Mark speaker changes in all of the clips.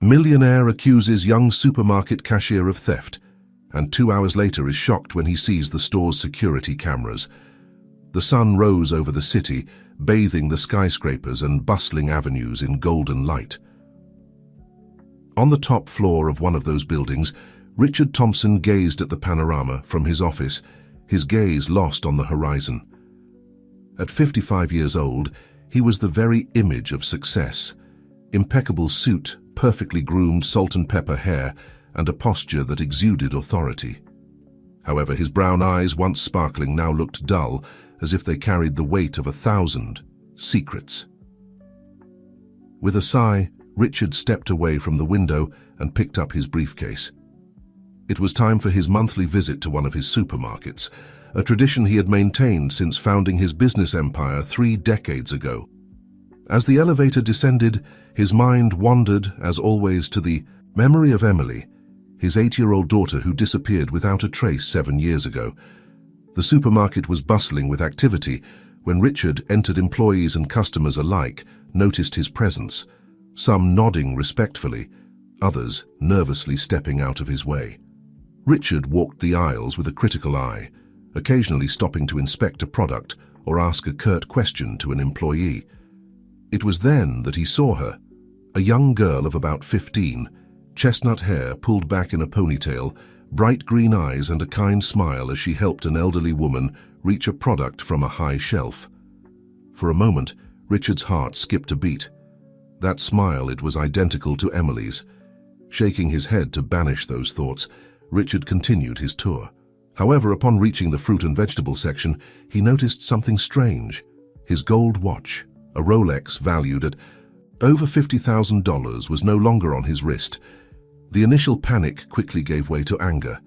Speaker 1: Millionaire accuses young supermarket cashier of theft, and 2 hours later is shocked when he sees the store's security cameras. The sun rose over the city, bathing the skyscrapers and bustling avenues in golden light. On the top floor of one of those buildings, Richard Thompson gazed at the panorama from his office, his gaze lost on the horizon. At 55 years old, he was the very image of success. Impeccable suit, perfectly groomed salt and pepper hair, and a posture that exuded authority. However, his brown eyes, once sparkling, now looked dull, as if they carried the weight of 1,000 secrets. With a sigh, Richard stepped away from the window and picked up his briefcase. It was time for his monthly visit to one of his supermarkets, a tradition he had maintained since founding his business empire 3 decades ago. As the elevator descended, his mind wandered, as always, to the memory of Emily, his 8-year-old daughter who disappeared without a trace 7 years ago. The supermarket was bustling with activity when Richard entered. Employees and customers alike noticed his presence, some nodding respectfully, others nervously stepping out of his way. Richard walked the aisles with a critical eye, occasionally stopping to inspect a product or ask a curt question to an employee. It was then that he saw her, a young girl of about 15, chestnut hair pulled back in a ponytail, bright green eyes and a kind smile as she helped an elderly woman reach a product from a high shelf. For a moment, Richard's heart skipped a beat. That smile, it was identical to Emily's. Shaking his head to banish those thoughts, Richard continued his tour. However, upon reaching the fruit and vegetable section, he noticed something strange. His gold watch, a Rolex valued at over $50,000, was no longer on his wrist. The initial panic quickly gave way to anger.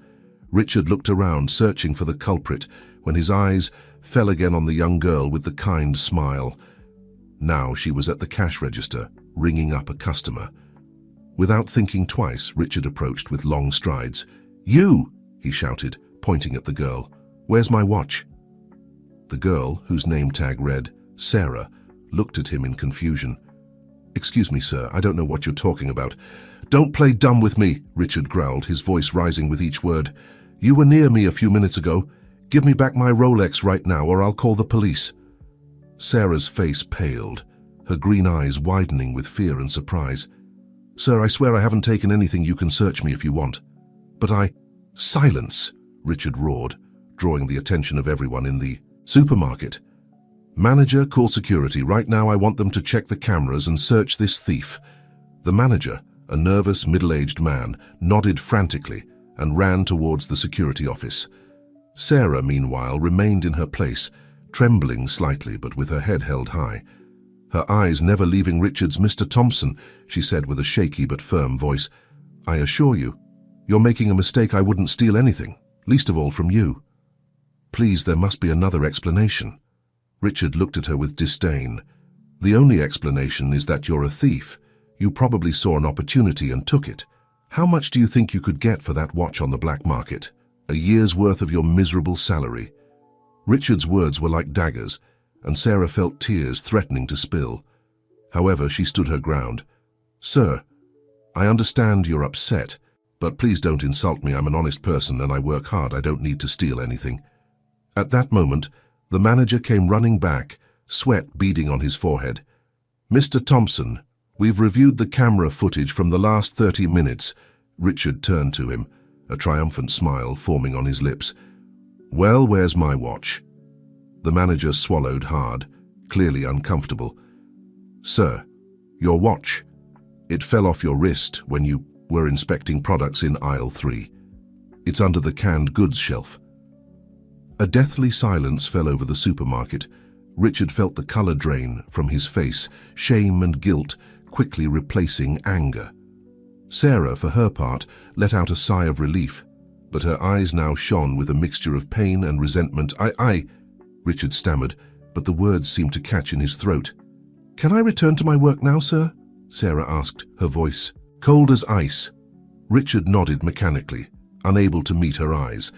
Speaker 1: Richard looked around, searching for the culprit, when his eyes fell again on the young girl with the kind smile. Now she was at the cash register, ringing up a customer. Without thinking twice, Richard approached with long strides. "You!" he shouted, pointing at the girl. "Where's my watch?" The girl, whose name tag read Sarah, looked at him in confusion. "Excuse me, sir, I don't know what you're talking about." "Don't play dumb with me," Richard growled, his voice rising with each word. "You were near me a few minutes ago. Give me back my Rolex right now, or I'll call the police." Sarah's face paled, her green eyes widening with fear and surprise. "Sir, I swear I haven't taken anything. You can search me if you want." "But I—" "Silence!" Richard roared, drawing the attention of everyone in the supermarket. "Manager, call security. Right now I want them to check the cameras and search this thief." The manager, a nervous, middle-aged man, nodded frantically and ran towards the security office. Sarah, meanwhile, remained in her place, trembling slightly but with her head held high. Her eyes never leaving Richard's. "Mr. Thompson," she said with a shaky but firm voice, "I assure you, you're making a mistake. I wouldn't steal anything, least of all from you. Please, there must be another explanation." Richard looked at her with disdain. "The only explanation is that you're a thief. You probably saw an opportunity and took it. How much do you think you could get for that watch on the black market? A year's worth of your miserable salary." Richard's words were like daggers, and Sarah felt tears threatening to spill. However, she stood her ground. "Sir, I understand you're upset, but please don't insult me. I'm an honest person and I work hard. I don't need to steal anything." At that moment, the manager came running back, sweat beading on his forehead. "Mr. Thompson, we've reviewed the camera footage from the last 30 minutes. Richard turned to him, a triumphant smile forming on his lips. "Well, where's my watch?" The manager swallowed hard, clearly uncomfortable. "Sir, your watch. It fell off your wrist when you were inspecting products in aisle 3. It's under the canned goods shelf." A deathly silence fell over the supermarket. Richard felt the color drain from his face, shame and guilt quickly replacing anger. Sarah, for her part, let out a sigh of relief, but her eyes now shone with a mixture of pain and resentment. I, Richard stammered, but the words seemed to catch in his throat. "Can I return to my work now, sir?" Sarah asked, her voice cold as ice. Richard nodded mechanically, unable to meet her eyes.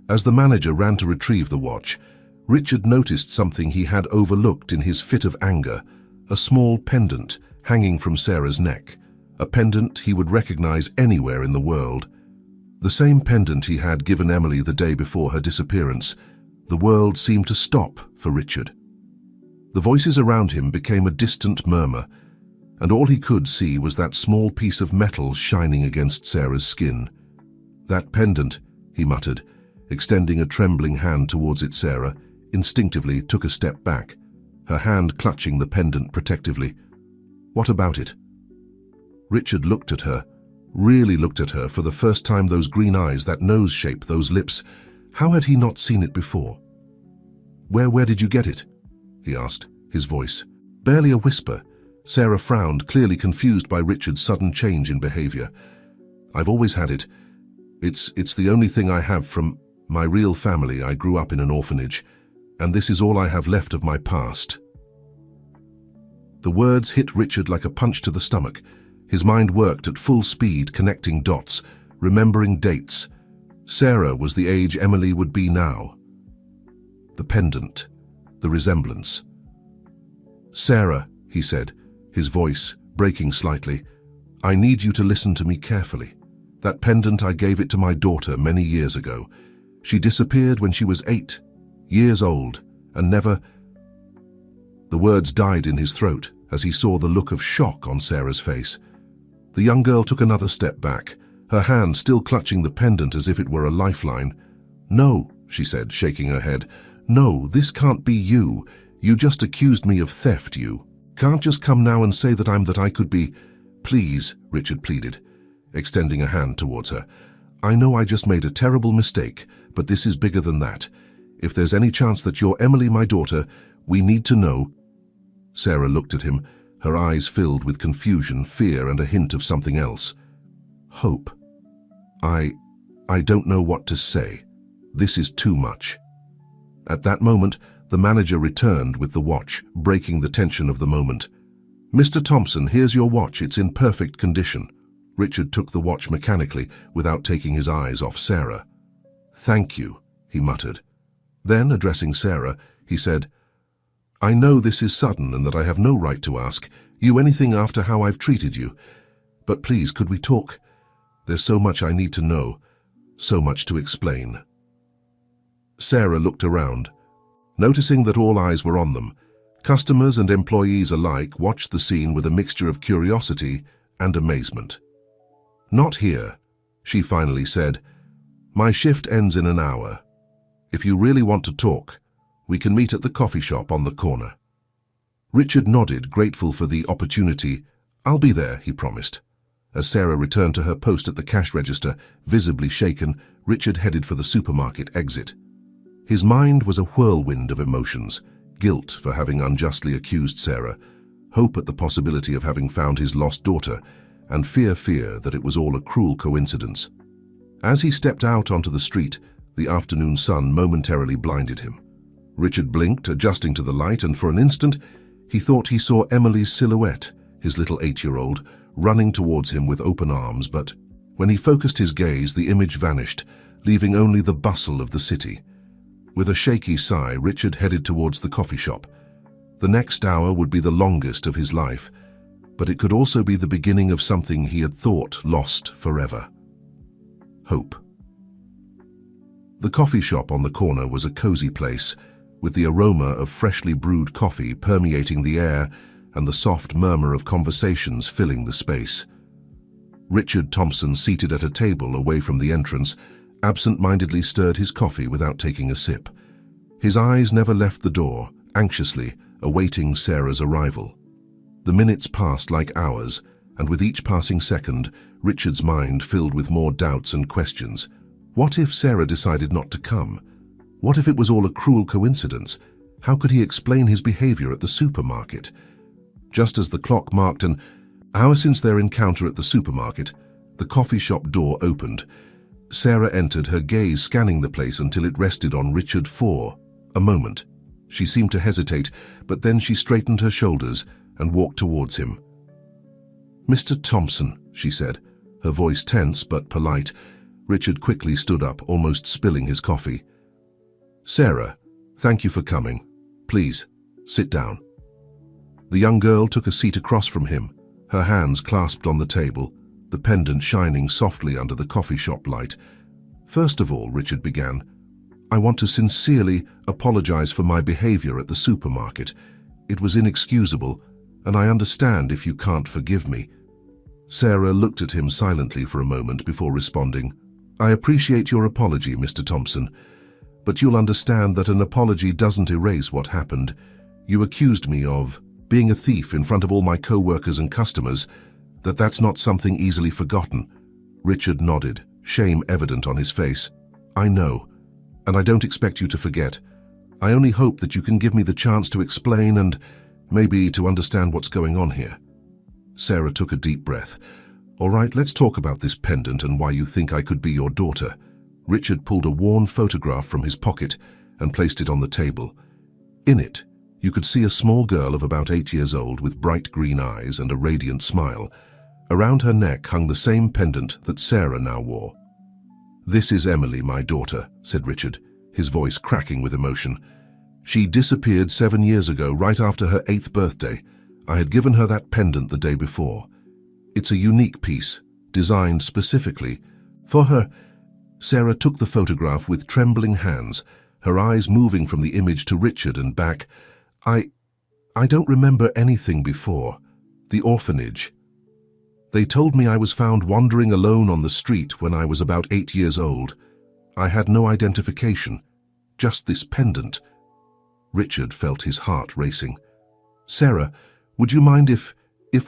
Speaker 1: As the manager ran to retrieve the watch, Richard noticed something he had overlooked in his fit of anger, a small pendant hanging from Sarah's neck, a pendant he would recognize anywhere in the world. The same pendant he had given Emily the day before her disappearance. The world seemed to stop for Richard. The voices around him became a distant murmur, and all he could see was that small piece of metal shining against Sarah's skin. "That pendant," he muttered, extending a trembling hand towards it. Sarah instinctively took a step back, her hand clutching the pendant protectively. "What about it?" Richard looked at her, really looked at her for the first time. Those green eyes, that nose shape, those lips. How had he not seen it before? Where did you get it?" he asked, his voice barely a whisper. Sarah frowned, clearly confused by Richard's sudden change in behavior. "I've always had it. It's the only thing I have from my real family. I grew up in an orphanage, and this is all I have left of my past." The words hit Richard like a punch to the stomach. His mind worked at full speed, connecting dots, remembering dates. Sarah was the age Emily would be now. The pendant, the resemblance. "Sarah," he said, his voice breaking slightly, "I need you to listen to me carefully. That pendant, I gave it to my daughter many years ago. She disappeared when she was 8 years old, and never—" The words died in his throat as he saw the look of shock on Sarah's face. The young girl took another step back, her hand still clutching the pendant as if it were a lifeline. "No," she said, shaking her head. "No, this can't be you. You just accused me of theft. You can't just come now and say that I could be—" "Please," Richard pleaded, extending a hand towards her. "I know I just made a terrible mistake, but this is bigger than that. If there's any chance that you're Emily, my daughter, we need to know." Sarah looked at him, her eyes filled with confusion, fear, and a hint of something else. "Hope. I don't know what to say. This is too much." At that moment, the manager returned with the watch, breaking the tension of the moment. "Mr. Thompson, here's your watch. It's in perfect condition." Richard took the watch mechanically, without taking his eyes off Sarah. "Thank you," he muttered. Then, addressing Sarah, he said, "I know this is sudden and that I have no right to ask you anything after how I've treated you, but please, could we talk? There's so much I need to know, so much to explain." Sarah looked around. Noticing that all eyes were on them, customers and employees alike watched the scene with a mixture of curiosity and amazement. "Not here," she finally said. "My shift ends in an hour. If you really want to talk, we can meet at the coffee shop on the corner." Richard nodded, grateful for the opportunity. "I'll be there," he promised. As Sarah returned to her post at the cash register, visibly shaken, Richard headed for the supermarket exit. His mind was a whirlwind of emotions: guilt for having unjustly accused Sarah, hope at the possibility of having found his lost daughter, and fear that it was all a cruel coincidence. As he stepped out onto the street, the afternoon sun momentarily blinded him. Richard blinked, adjusting to the light, and for an instant, he thought he saw Emily's silhouette, his little 8-year-old, running towards him with open arms, but when he focused his gaze, the image vanished, leaving only the bustle of the city. With a shaky sigh, Richard headed towards the coffee shop. The next hour would be the longest of his life, but it could also be the beginning of something he had thought lost forever. Hope. The coffee shop on the corner was a cozy place, with the aroma of freshly brewed coffee permeating the air and the soft murmur of conversations filling the space. Richard Thompson, seated at a table away from the entrance, absent-mindedly stirred his coffee without taking a sip. His eyes never left the door, anxiously awaiting Sarah's arrival. The minutes passed like hours, and with each passing second, Richard's mind filled with more doubts and questions. What if Sarah decided not to come? What if it was all a cruel coincidence? How could he explain his behavior at the supermarket? Just as the clock marked an hour since their encounter at the supermarket, the coffee shop door opened. Sarah entered, her gaze scanning the place until it rested on Richard for a moment. She seemed to hesitate, but then she straightened her shoulders and walked towards him. "Mr. Thompson," she said, her voice tense but polite. Richard quickly stood up, almost spilling his coffee. "Sarah, thank you for coming. Please, sit down." The young girl took a seat across from him, her hands clasped on the table, the pendant shining softly under the coffee shop light. "First of all," Richard began, "I want to sincerely apologize for my behavior at the supermarket. It was inexcusable, and I understand if you can't forgive me." Sarah looked at him silently for a moment before responding, "I appreciate your apology, Mr. Thompson, but you'll understand that an apology doesn't erase what happened. You accused me of being a thief in front of all my co-workers and customers, that's not something easily forgotten." Richard nodded, shame evident on his face. "I know, and I don't expect you to forget. I only hope that you can give me the chance to explain and maybe to understand what's going on here." Sarah took a deep breath. "All right, let's talk about this pendant and why you think I could be your daughter." Richard pulled a worn photograph from his pocket and placed it on the table. In it, you could see a small girl of about 8 years old with bright green eyes and a radiant smile. Around her neck hung the same pendant that Sarah now wore. "This is Emily, my daughter," said Richard, his voice cracking with emotion. "She disappeared 7 years ago, right after her 8th birthday. I had given her that pendant the day before. It's a unique piece, designed specifically for her." Sarah took the photograph with trembling hands, her eyes moving from the image to Richard and back. I don't remember anything before. The orphanage. They told me I was found wandering alone on the street when I was about 8 years old. I had no identification, just this pendant." Richard felt his heart racing. "Sarah, would you mind if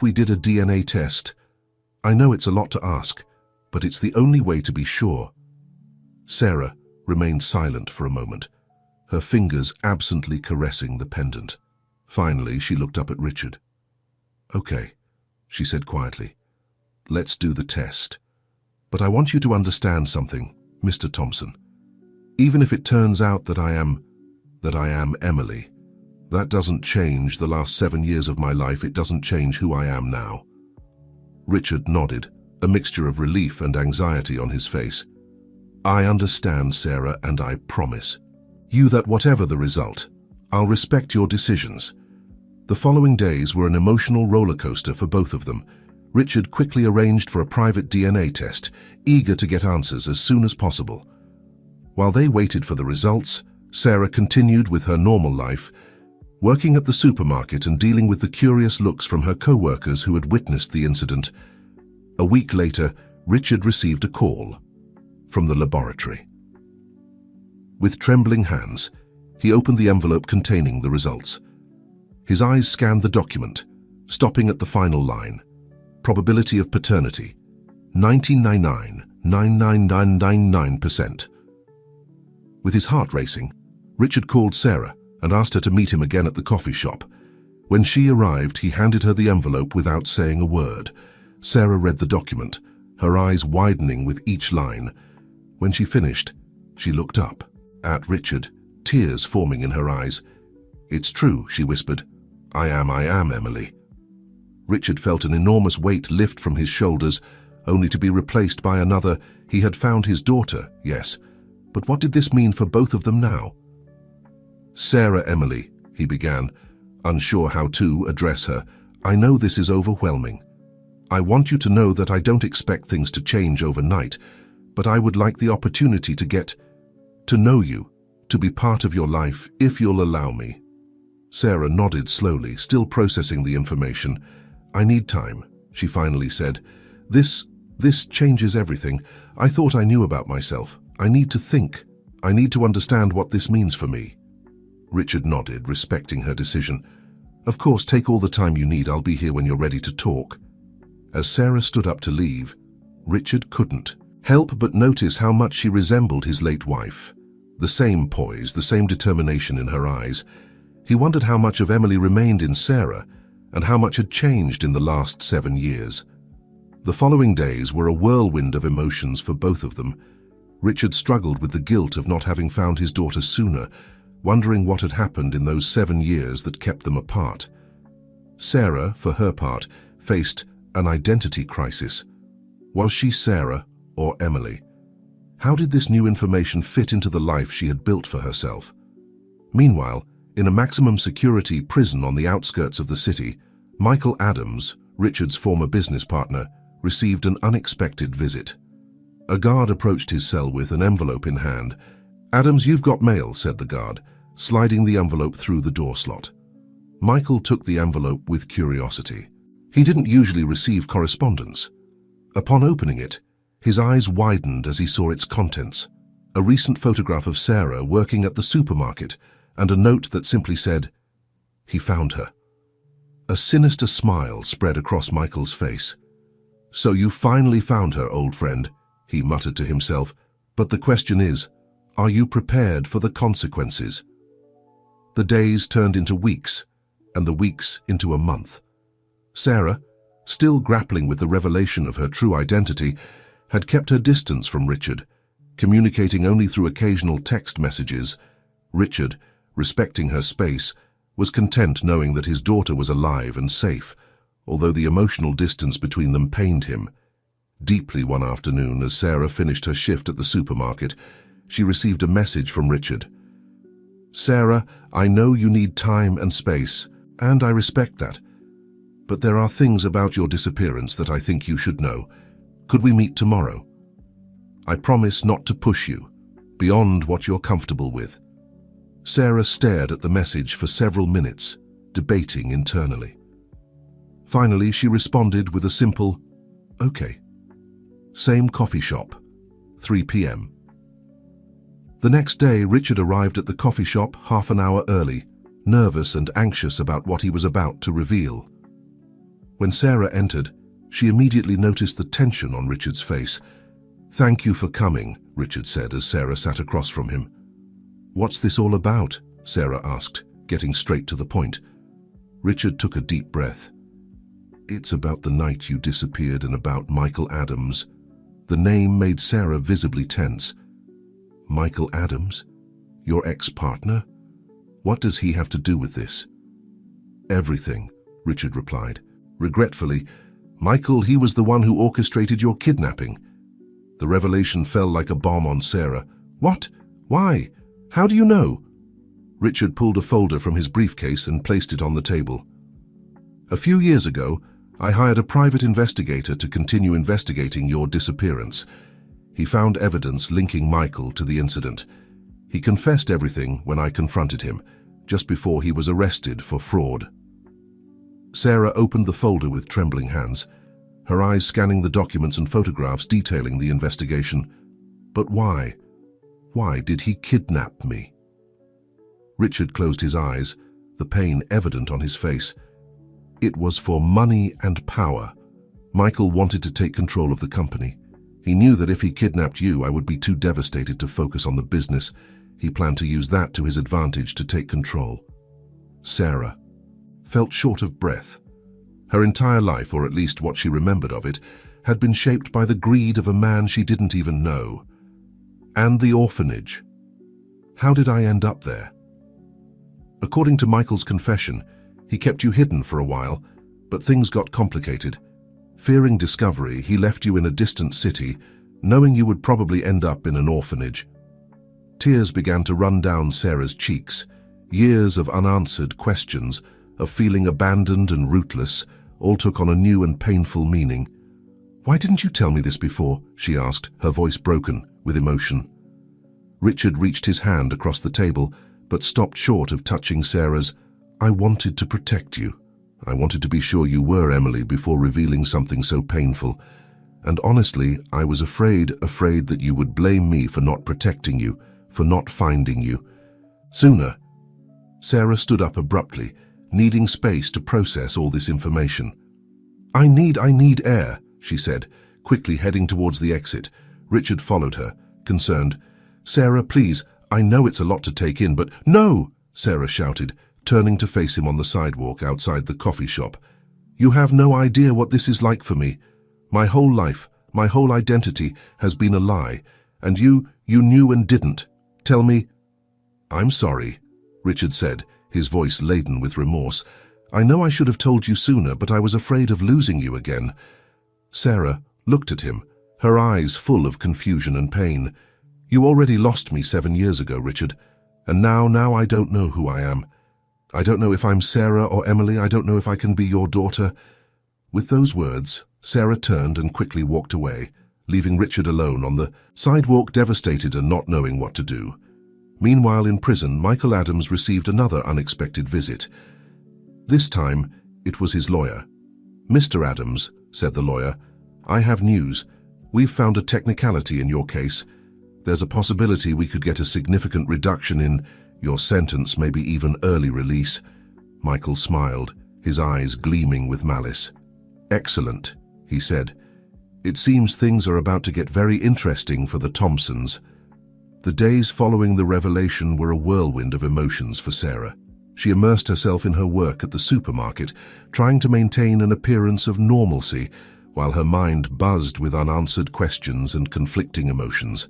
Speaker 1: we did a DNA test? I know it's a lot to ask, but it's the only way to be sure." Sarah remained silent for a moment, her fingers absently caressing the pendant. Finally, she looked up at Richard. "Okay," she said quietly. "Let's do the test. But I want you to understand something, Mr. Thompson. Even if it turns out that I am Emily, that doesn't change the last 7 years of my life. It doesn't change who I am now." Richard nodded, a mixture of relief and anxiety on his face. "I understand, Sarah, and I promise you that whatever the result, I'll respect your decisions." The following days were an emotional roller coaster for both of them. Richard quickly arranged for a private DNA test, eager to get answers as soon as possible. While they waited for the results, Sarah continued with her normal life, working at the supermarket and dealing with the curious looks from her co-workers who had witnessed the incident. A week later, Richard received a call from the laboratory. With trembling hands, he opened the envelope containing the results. His eyes scanned the document, stopping at the final line. Probability of paternity, 99.99999%. With his heart racing, Richard called Sarah and asked her to meet him again at the coffee shop. When she arrived, he handed her the envelope without saying a word. Sarah read the document, her eyes widening with each line. When she finished, she looked up at Richard, tears forming in her eyes. "It's true," she whispered. I am Emily." Richard felt an enormous weight lift from his shoulders, only to be replaced by another. He had found his daughter, yes, but what did this mean for both of them now? "Sarah Emily," he began, unsure how to address her, "I know this is overwhelming. I want you to know that I don't expect things to change overnight, but I would like the opportunity to get to know you, to be part of your life, if you'll allow me." Sarah nodded slowly, still processing the information. "I need time," she finally said. This changes everything. I thought I knew about myself. I need to think. I need to understand what this means for me." Richard nodded, respecting her decision. "Of course, take all the time you need. I'll be here when you're ready to talk." As Sarah stood up to leave, Richard couldn't help but notice how much she resembled his late wife. The same poise, the same determination in her eyes. He wondered how much of Emily remained in Sarah and how much had changed in the last 7 years. The following days were a whirlwind of emotions for both of them. Richard struggled with the guilt of not having found his daughter sooner, wondering what had happened in those 7 years that kept them apart. Sarah, for her part, faced an identity crisis. Was she Sarah or Emily? How did this new information fit into the life she had built for herself? Meanwhile, in a maximum security prison on the outskirts of the city, Michael Adams, Richard's former business partner, received an unexpected visit. A guard approached his cell with an envelope in hand. "Adams, you've got mail," said the guard, sliding the envelope through the door slot. Michael took the envelope with curiosity. He didn't usually receive correspondence. Upon opening it, his eyes widened as he saw its contents: a recent photograph of Sarah working at the supermarket, and a note that simply said, "He found her." A sinister smile spread across Michael's face. "So you finally found her, old friend," he muttered to himself. "But the question is, are you prepared for the consequences?" The days turned into weeks, and the weeks into a month. Sarah, still grappling with the revelation of her true identity, had kept her distance from Richard, communicating only through occasional text messages. Richard, respecting her space, was content knowing that his daughter was alive and safe, although the emotional distance between them pained him. Deeply one afternoon, as Sarah finished her shift at the supermarket, she received a message from Richard. "Sarah, I know you need time and space, and I respect that. But there are things about your disappearance that I think you should know. Could we meet tomorrow? I promise not to push you beyond what you're comfortable with." Sarah stared at the message for several minutes, debating internally. Finally, she responded with a simple, "Okay." Same coffee shop, 3 p.m. The next day, Richard arrived at the coffee shop half an hour early, nervous and anxious about what he was about to reveal. When Sarah entered, she immediately noticed the tension on Richard's face. "Thank you for coming," Richard said as Sarah sat across from him. "What's this all about?" Sarah asked, getting straight to the point. Richard took a deep breath. "It's about the night you disappeared and about Michael Adams." The name made Sarah visibly tense. "Michael Adams? Your ex-partner? What does he have to do with this?" "Everything," Richard replied. Regretfully, "Michael, he was the one who orchestrated your kidnapping." The revelation fell like a bomb on Sarah. "What? Why? How do you know?" Richard pulled a folder from his briefcase and placed it on the table. "A few years ago, I hired a private investigator to continue investigating your disappearance. He found evidence linking Michael to the incident. He confessed everything when I confronted him, just before he was arrested for fraud." Sarah opened the folder with trembling hands, her eyes scanning the documents and photographs detailing the investigation. "But why? Why did he kidnap me?" Richard closed his eyes, the pain evident on his face. "It was for money and power. Michael wanted to take control of the company. He knew that if he kidnapped you, I would be too devastated to focus on the business. He planned to use that to his advantage to take control." Sarah felt short of breath. Her entire life, or at least what she remembered of it, had been shaped by the greed of a man she didn't even know. And the orphanage. How did I end up there? According to Michael's confession, he kept you hidden for a while, but things got complicated. Fearing discovery, he left you in a distant city, knowing you would probably end up in an orphanage. Tears began to run down Sarah's cheeks. Years of unanswered questions, of feeling abandoned and rootless, all took on a new and painful meaning. "Why didn't you tell me this before?" she asked, her voice broken with emotion. Richard reached his hand across the table, but stopped short of touching Sarah's. "I wanted to protect you. I wanted to be sure you were Emily before revealing something so painful. And honestly, I was afraid that you would blame me for not protecting you, for not finding you. Sooner." Sarah stood up abruptly, needing space to process all this information. I need air," she said, quickly heading towards the exit. Richard followed her, concerned. "Sarah, please, I know it's a lot to take in, but—" "No!" Sarah shouted, turning to face him on the sidewalk outside the coffee shop. "You have no idea what this is like for me. My whole life, my whole identity has been a lie, and you knew and didn't. Tell me—" "I'm sorry," Richard said, his voice laden with remorse. "I know I should have told you sooner, but I was afraid of losing you again." Sarah looked at him, her eyes full of confusion and pain. "You already lost me 7 years ago, Richard, and now I don't know who I am. I don't know if I'm Sarah or Emily. I don't know if I can be your daughter. With those words, Sarah turned and quickly walked away, leaving Richard alone on the sidewalk, devastated and not knowing what to do. Meanwhile, in prison, Michael Adams received another unexpected visit. This time, it was his lawyer. "Mr. Adams," said the lawyer, "I have news. We've found a technicality in your case. There's a possibility we could get a significant reduction in your sentence, maybe even early release." Michael smiled, his eyes gleaming with malice. "Excellent," he said. "It seems things are about to get very interesting for the Thompsons." The days following the revelation were a whirlwind of emotions for Sarah. She immersed herself in her work at the supermarket, trying to maintain an appearance of normalcy, while her mind buzzed with unanswered questions and conflicting emotions.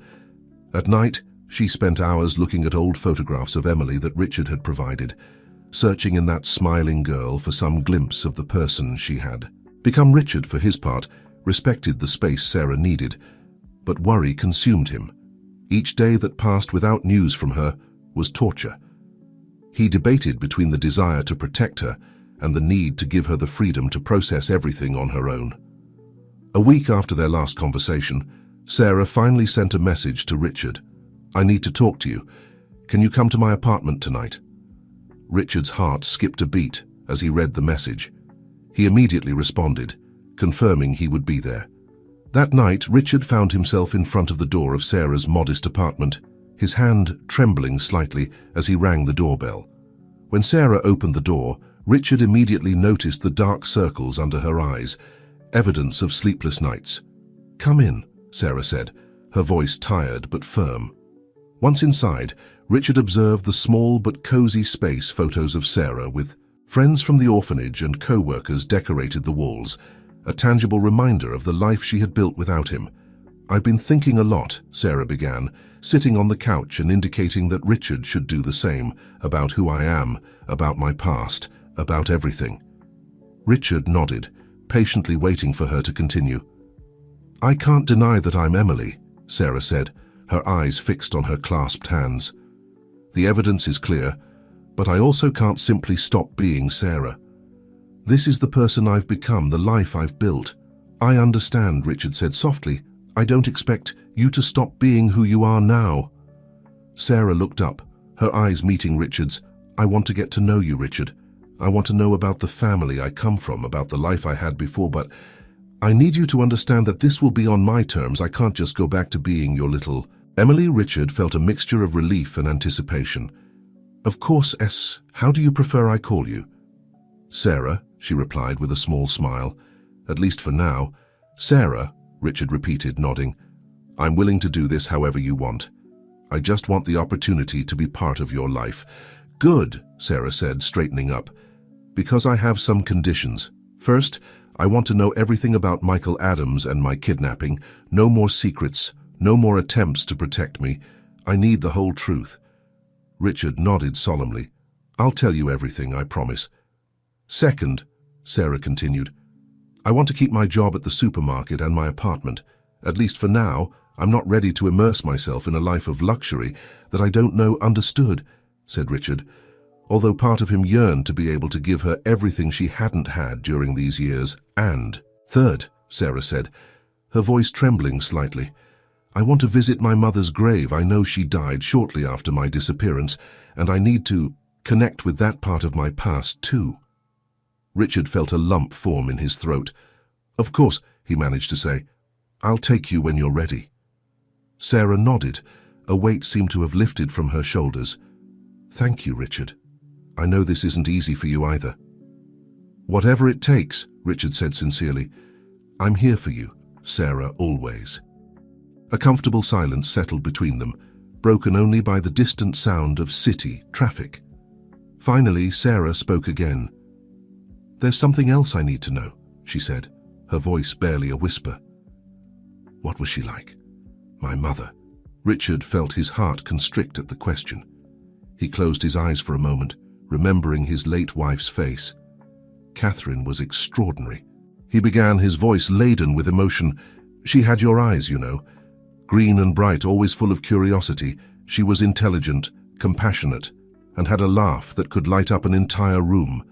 Speaker 1: At night, she spent hours looking at old photographs of Emily that Richard had provided, searching in that smiling girl for some glimpse of the person she had become. Richard, for his part, respected the space Sarah needed, but worry consumed him. Each day that passed without news from her was torture. He debated between the desire to protect her and the need to give her the freedom to process everything on her own. A week after their last conversation, Sarah finally sent a message to Richard. "I need to talk to you. Can you come to my apartment tonight?" Richard's heart skipped a beat as he read the message. He immediately responded, confirming he would be there. That night, Richard found himself in front of the door of Sarah's modest apartment, his hand trembling slightly as he rang the doorbell. When Sarah opened the door, Richard immediately noticed the dark circles under her eyes, evidence of sleepless nights. "Come in," Sarah said, her voice tired but firm. Once inside, Richard observed the small but cozy space. Photos of Sarah with friends from the orphanage and co-workers decorated the walls, a tangible reminder of the life she had built without him. "I've been thinking a lot," Sarah began, sitting on the couch and indicating that Richard should do the same, "about who I am, about my past, about everything." Richard nodded, patiently waiting for her to continue. "I can't deny that I'm Emily," Sarah said, her eyes fixed on her clasped hands. "The evidence is clear, but I also can't simply stop being Sarah. This is the person I've become, the life I've built." "I understand," Richard said softly. "I don't expect you to stop being who you are now." Sarah looked up, her eyes meeting Richard's. "I want to get to know you, Richard. I want to know about the family I come from, about the life I had before, but I need you to understand that this will be on my terms. I can't just go back to being your little..." Emily. Richard felt a mixture of relief and anticipation. "Of course, how do you prefer I call you?" "Sarah," she replied with a small smile. "At least for now." "Sarah," Richard repeated, nodding. "I'm willing to do this however you want. I just want the opportunity to be part of your life." "Good," Sarah said, straightening up. "Because I have some conditions. First, I want to know everything about Michael Adams and my kidnapping. No more secrets, no more attempts to protect me. I need the whole truth." Richard nodded solemnly. "I'll tell you everything, I promise." "Second," Sarah continued, "I want to keep my job at the supermarket and my apartment. At least for now, I'm not ready to immerse myself in a life of luxury that I don't know." "Understood," said Richard, although part of him yearned to be able to give her everything she hadn't had during these years. "And third," Sarah said, her voice trembling slightly, "I want to visit my mother's grave. I know she died shortly after my disappearance, and I need to connect with that part of my past too." Richard felt a lump form in his throat. "Of course," he managed to say. "I'll take you when you're ready." Sarah nodded. A weight seemed to have lifted from her shoulders. "Thank you, Richard. I know this isn't easy for you either." "Whatever it takes," Richard said sincerely. "I'm here for you, Sarah, always." A comfortable silence settled between them, broken only by the distant sound of city traffic. Finally, Sarah spoke again. "There's something else I need to know," she said, her voice barely a whisper. "What was she like?" "My mother." Richard felt his heart constrict at the question. He closed his eyes for a moment, remembering his late wife's face. "Catherine was extraordinary." He began, his voice laden with emotion. "She had your eyes, you know. Green and bright, always full of curiosity. She was intelligent, compassionate, and had a laugh that could light up an entire room."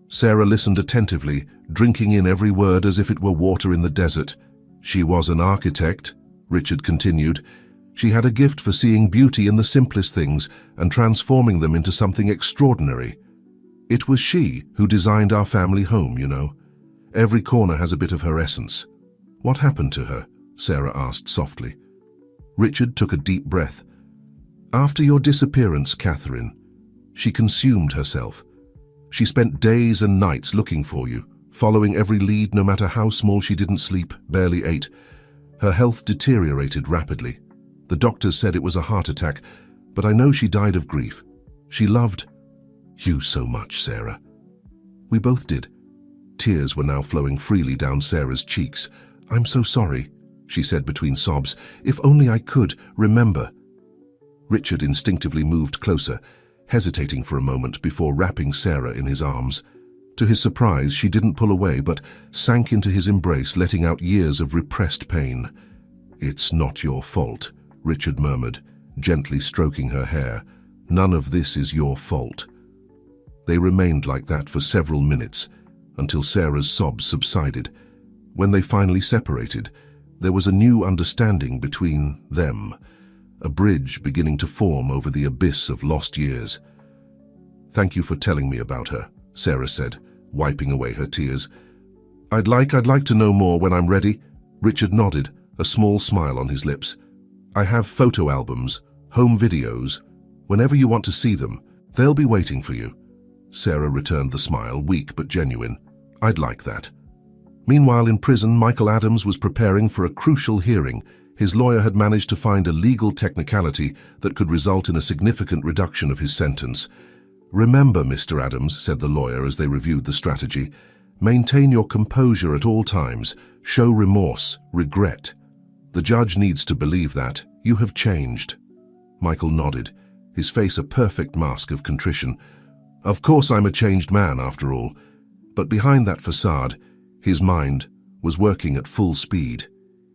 Speaker 1: Sarah listened attentively, drinking in every word as if it were water in the desert. She was an architect, Richard continued. She had a gift for seeing beauty in the simplest things and transforming them into something extraordinary. It was she who designed our family home, you know. Every corner has a bit of her essence. What happened to her? Sarah asked softly. Richard took a deep breath. After your disappearance, Catherine, she consumed herself. She spent days and nights looking for you, following every lead no matter how small. She didn't sleep, barely ate. Her health deteriorated rapidly. The doctors said it was a heart attack, but I know she died of grief. She loved you so much, Sarah. We both did. Tears were now flowing freely down Sarah's cheeks. I'm so sorry, she said between sobs. If only I could remember. Richard instinctively moved closer, hesitating for a moment before wrapping Sarah in his arms. To his surprise, she didn't pull away but sank into his embrace, letting out years of repressed pain. It's not your fault, Richard murmured, gently stroking her hair. None of this is your fault. They remained like that for several minutes, until Sarah's sobs subsided. When they finally separated, there was a new understanding between them, a bridge beginning to form over the abyss of lost years. Thank you for telling me about her, Sarah said, wiping away her tears. I'd like to know more when I'm ready. Richard nodded, a small smile on his lips. I have photo albums, home videos. Whenever you want to see them, they'll be waiting for you. Sarah returned the smile, weak but genuine. I'd like that. Meanwhile, in prison, Michael Adams was preparing for a crucial hearing. His lawyer had managed to find a legal technicality that could result in a significant reduction of his sentence. Remember, Mr. Adams, said the lawyer as they reviewed the strategy, maintain your composure at all times. Show remorse, regret. The judge needs to believe that. You have changed. Michael nodded, his face a perfect mask of contrition. Of course I'm a changed man, after all. But behind that facade, his mind was working at full speed.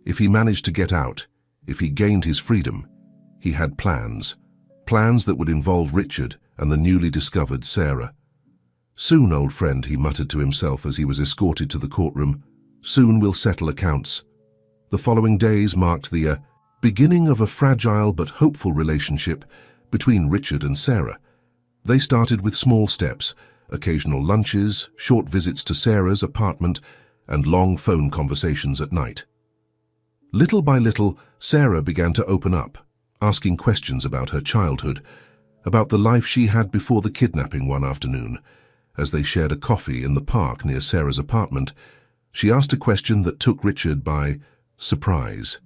Speaker 1: If he managed to get out, if he gained his freedom, he had plans. Plans that would involve Richard and the newly discovered Sarah. Soon, old friend, he muttered to himself as he was escorted to the courtroom. Soon we'll settle accounts. The following days marked the beginning of a fragile but hopeful relationship between Richard and Sarah. They started with small steps, occasional lunches, short visits to Sarah's apartment, and long phone conversations at night. Little by little, Sarah began to open up, asking questions about her childhood, about the life she had before the kidnapping one afternoon. As they shared a coffee in the park near Sarah's apartment, she asked a question that took Richard by surprise.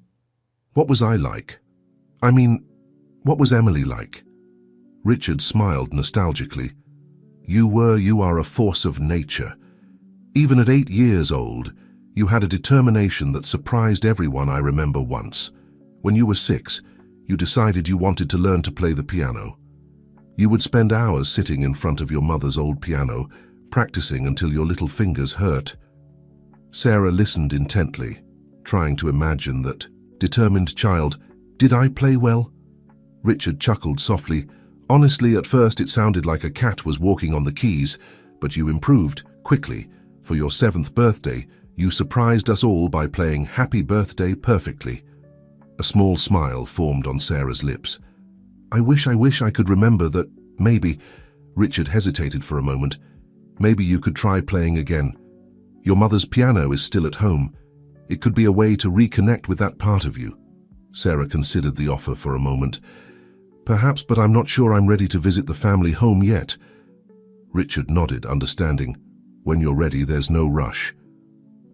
Speaker 1: What was I like? I mean, what was Emily like? Richard smiled nostalgically. You are a force of nature. Even at 8 years old, you had a determination that surprised everyone. I remember once. When you were 6, you decided you wanted to learn to play the piano. You would spend hours sitting in front of your mother's old piano, practicing until your little fingers hurt. Sarah listened intently, trying to imagine that determined child. Did I play well? Richard chuckled softly. Honestly, at first it sounded like a cat was walking on the keys, but you improved quickly. For your 7th birthday, you surprised us all by playing Happy Birthday perfectly. A small smile formed on Sarah's lips. I wish I could remember that. Maybe. Richard hesitated for a moment. Maybe you could try playing again. Your mother's piano is still at home. It could be a way to reconnect with that part of you. Sarah considered the offer for a moment. Perhaps, but I'm not sure I'm ready to visit the family home yet. Richard nodded, understanding. When you're ready, there's no rush.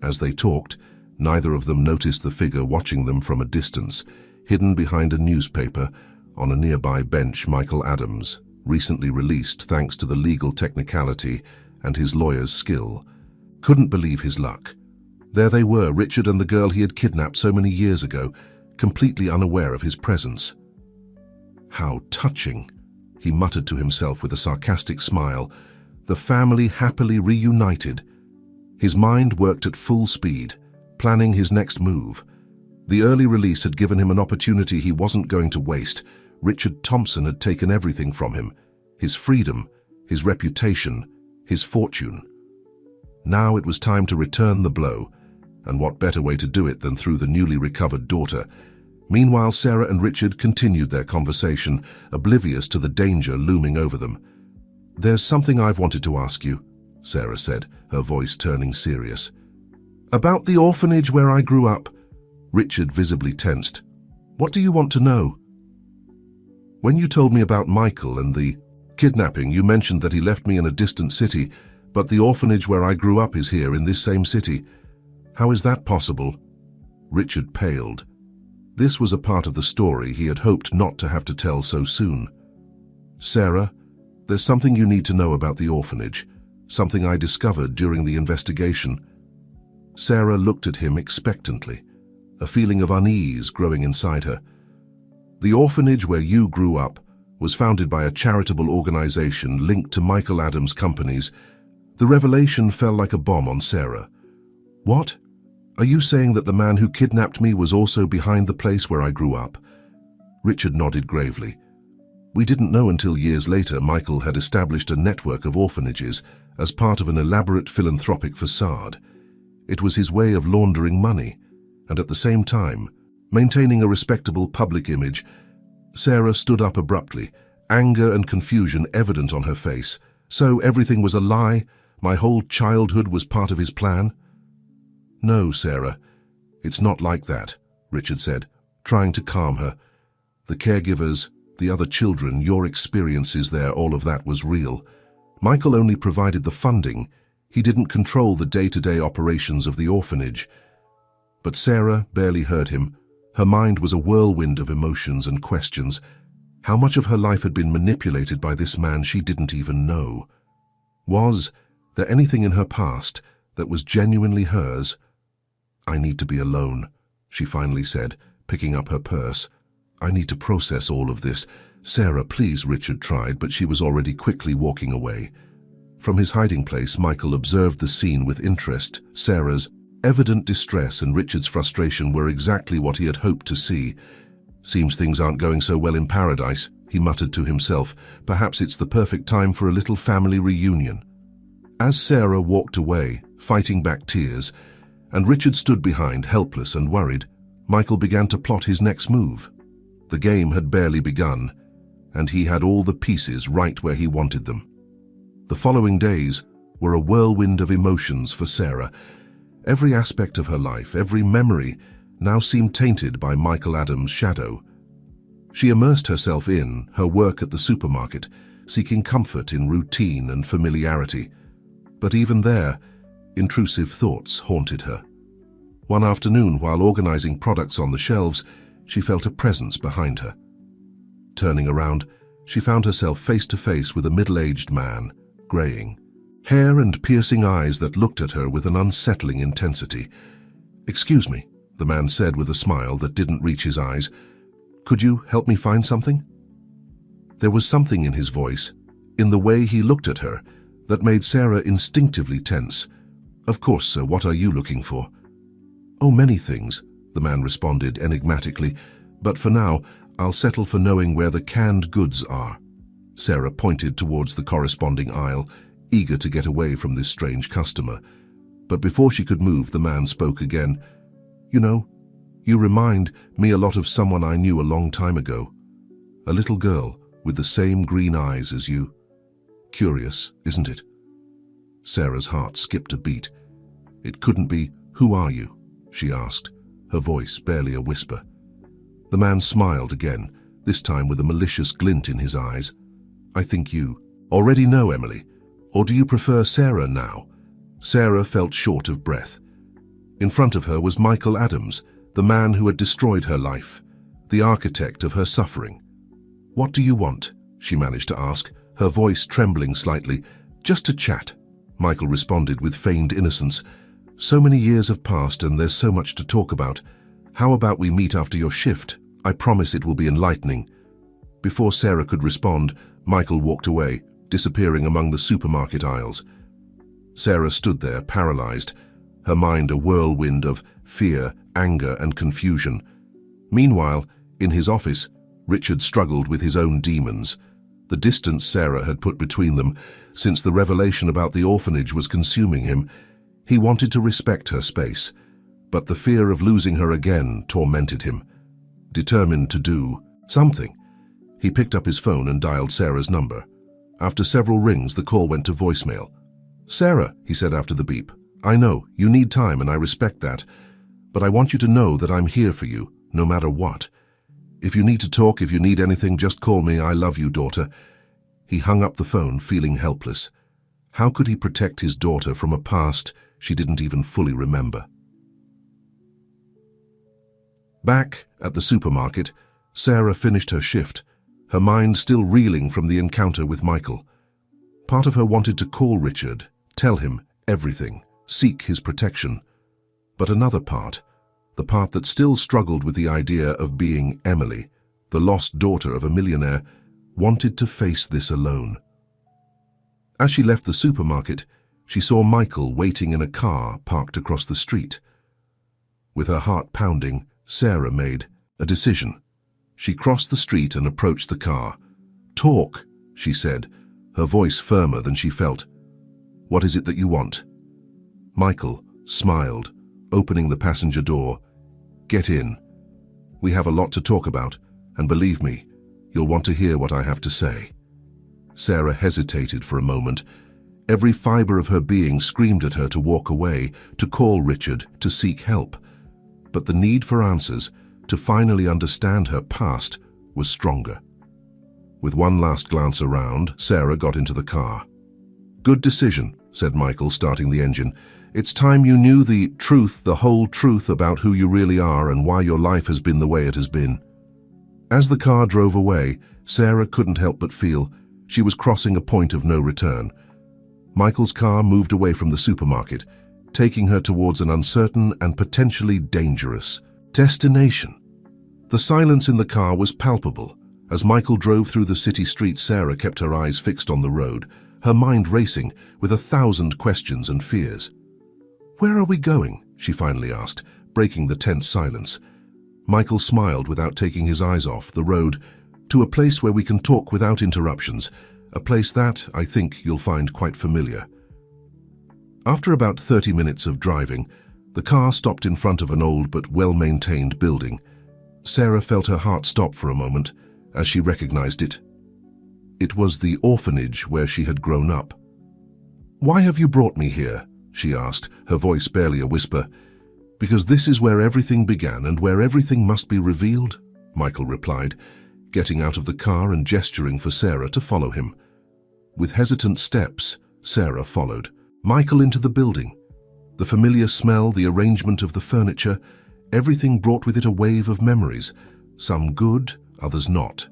Speaker 1: As they talked, neither of them noticed the figure watching them from a distance, hidden behind a newspaper. On a nearby bench, Michael Adams, recently released thanks to the legal technicality and his lawyer's skill, couldn't believe his luck. There they were, Richard and the girl he had kidnapped so many years ago, completely unaware of his presence. How touching, he muttered to himself with a sarcastic smile. The family happily reunited. His mind worked at full speed, planning his next move. The early release had given him an opportunity he wasn't going to waste. Richard Thompson had taken everything from him, his freedom, his reputation, his fortune. Now it was time to return the blow, and what better way to do it than through the newly recovered daughter. Meanwhile, Sarah and Richard continued their conversation, oblivious to the danger looming over them. "There's something I've wanted to ask you," Sarah said, her voice turning serious. "About the orphanage where I grew up." Richard visibly tensed. "What do you want to know?" "When you told me about Michael and the kidnapping, you mentioned that he left me in a distant city, but the orphanage where I grew up is here in this same city. How is that possible?" Richard paled. This was a part of the story he had hoped not to have to tell so soon. "Sarah, there's something you need to know about the orphanage, something I discovered during the investigation." Sarah looked at him expectantly, a feeling of unease growing inside her. "The orphanage where you grew up was founded by a charitable organization linked to Michael Adams' companies." The revelation fell like a bomb on Sarah. "What? Are you saying that the man who kidnapped me was also behind the place where I grew up?" Richard nodded gravely. "We didn't know until years later Michael had established a network of orphanages as part of an elaborate philanthropic facade. It was his way of laundering money, and at the same time, maintaining a respectable public image." Sarah stood up abruptly, anger and confusion evident on her face. "So everything was a lie? My whole childhood was part of his plan?" "No, Sarah, it's not like that," Richard said, trying to calm her. "The caregivers, the other children, your experiences there, all of that was real. Michael only provided the funding. He didn't control the day-to-day operations of the orphanage." But Sarah barely heard him. Her mind was a whirlwind of emotions and questions. How much of her life had been manipulated by this man she didn't even know? Was there anything in her past that was genuinely hers? "I need to be alone," she finally said, picking up her purse. "I need to process all of this." "Sarah, please," Richard tried, but she was already quickly walking away. From his hiding place, Michael observed the scene with interest. Sarah's evident distress and Richard's frustration were exactly what he had hoped to see. "Seems things aren't going so well in paradise," he muttered to himself. "Perhaps it's the perfect time for a little family reunion." As Sarah walked away, fighting back tears, and Richard stood behind, helpless and worried, Michael began to plot his next move. The game had barely begun, and he had all the pieces right where he wanted them. The following days were a whirlwind of emotions for Sarah. Every aspect of her life, every memory, now seemed tainted by Michael Adams' shadow. She immersed herself in her work at the supermarket, seeking comfort in routine and familiarity. But even there, intrusive thoughts haunted her. One afternoon, while organizing products on the shelves, she felt a presence behind her. Turning around, she found herself face to face with a middle-aged man, graying, hair and piercing eyes that looked at her with an unsettling intensity. "Excuse me," the man said with a smile that didn't reach his eyes. "Could you help me find something?" There was something in his voice, in the way he looked at her, that made Sarah instinctively tense. "Of course, sir, what are you looking for?" "Oh, many things," the man responded enigmatically, "but for now, I'll settle for knowing where the canned goods are." Sarah pointed towards the corresponding aisle, eager to get away from this strange customer. But before she could move, the man spoke again. "You know, you remind me a lot of someone I knew a long time ago. A little girl with the same green eyes as you. Curious, isn't it?" Sarah's heart skipped a beat. "It couldn't be, who are you?" she asked, her voice barely a whisper. The man smiled again, this time with a malicious glint in his eyes. "I think you already know Emily, or do you prefer Sarah now?" Sarah felt short of breath. In front of her was Michael Adams, the man who had destroyed her life, the architect of her suffering. "What do you want?" she managed to ask, her voice trembling slightly. "Just to chat," Michael responded with feigned innocence. "So many years have passed and there's so much to talk about. How about we meet after your shift? I promise it will be enlightening." Before Sarah could respond, Michael walked away, disappearing among the supermarket aisles. Sarah stood there, paralyzed, her mind a whirlwind of fear, anger, and confusion. Meanwhile, in his office, Richard struggled with his own demons. The distance Sarah had put between them, since the revelation about the orphanage was consuming him, He wanted to respect her space, but the fear of losing her again tormented him. Determined to do something, he picked up his phone and dialed Sarah's number. After several rings, the call went to voicemail. "Sarah," he said after the beep, "I know, you need time and I respect that, but I want you to know that I'm here for you, no matter what. If you need to talk, if you need anything, just call me. I love you, daughter." He hung up the phone, feeling helpless. How could he protect his daughter from a past she didn't even fully remember? Back at the supermarket, Sarah finished her shift, her mind still reeling from the encounter with Michael. Part of her wanted to call Richard, tell him everything, seek his protection. But another part, the part that still struggled with the idea of being Emily, the lost daughter of a millionaire, wanted to face this alone. As she left the supermarket, she saw Michael waiting in a car parked across the street. With her heart pounding, Sarah made a decision. She crossed the street and approached the car. "Talk," she said, her voice firmer than she felt. "What is it that you want?" Michael smiled, opening the passenger door. "Get in. We have a lot to talk about, and believe me, you'll want to hear what I have to say." Sarah hesitated for a moment. Every fiber of her being screamed at her to walk away, to call Richard, to seek help. But the need for answers, to finally understand her past, was stronger. With one last glance around, Sarah got into the car. "Good decision," said Michael, starting the engine. "It's time you knew the truth, the whole truth about who you really are and why your life has been the way it has been." As the car drove away, Sarah couldn't help but feel she was crossing a point of no return. Michael's car moved away from the supermarket, taking her towards an uncertain and potentially dangerous destination. The silence in the car was palpable. As Michael drove through the city streets, Sarah kept her eyes fixed on the road, her mind racing with 1,000 questions and fears. "Where are we going?" she finally asked, breaking the tense silence. Michael smiled without taking his eyes off the road, "To a place where we can talk without interruptions, a place that, I think, you'll find quite familiar." After about 30 minutes of driving, the car stopped in front of an old but well-maintained building. Sarah felt her heart stop for a moment as she recognized it. It was the orphanage where she had grown up. "Why have you brought me here?" she asked, her voice barely a whisper. "Because this is where everything began and where everything must be revealed," Michael replied, getting out of the car and gesturing for Sarah to follow him. With hesitant steps, Sarah followed Michael into the building. The familiar smell, the arrangement of the furniture, everything brought with it a wave of memories, some good, others not.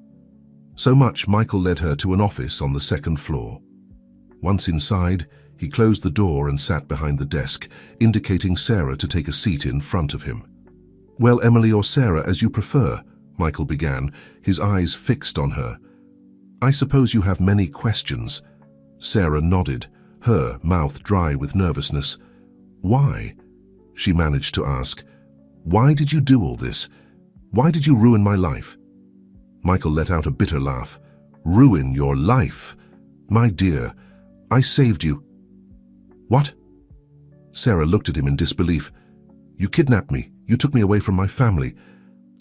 Speaker 1: So much Michael led her to an office on the second floor. Once inside, he closed the door and sat behind the desk, indicating Sarah to take a seat in front of him. "Well, Emily or Sarah, as you prefer," Michael began, his eyes fixed on her. "I suppose you have many questions." Sarah nodded, her mouth dry with nervousness. "Why?" she managed to ask. "Why did you do all this? Why did you ruin my life?" Michael let out a bitter laugh. "Ruin your life? My dear, I saved you." "What?" Sarah looked at him in disbelief. "You kidnapped me. You took me away from my family.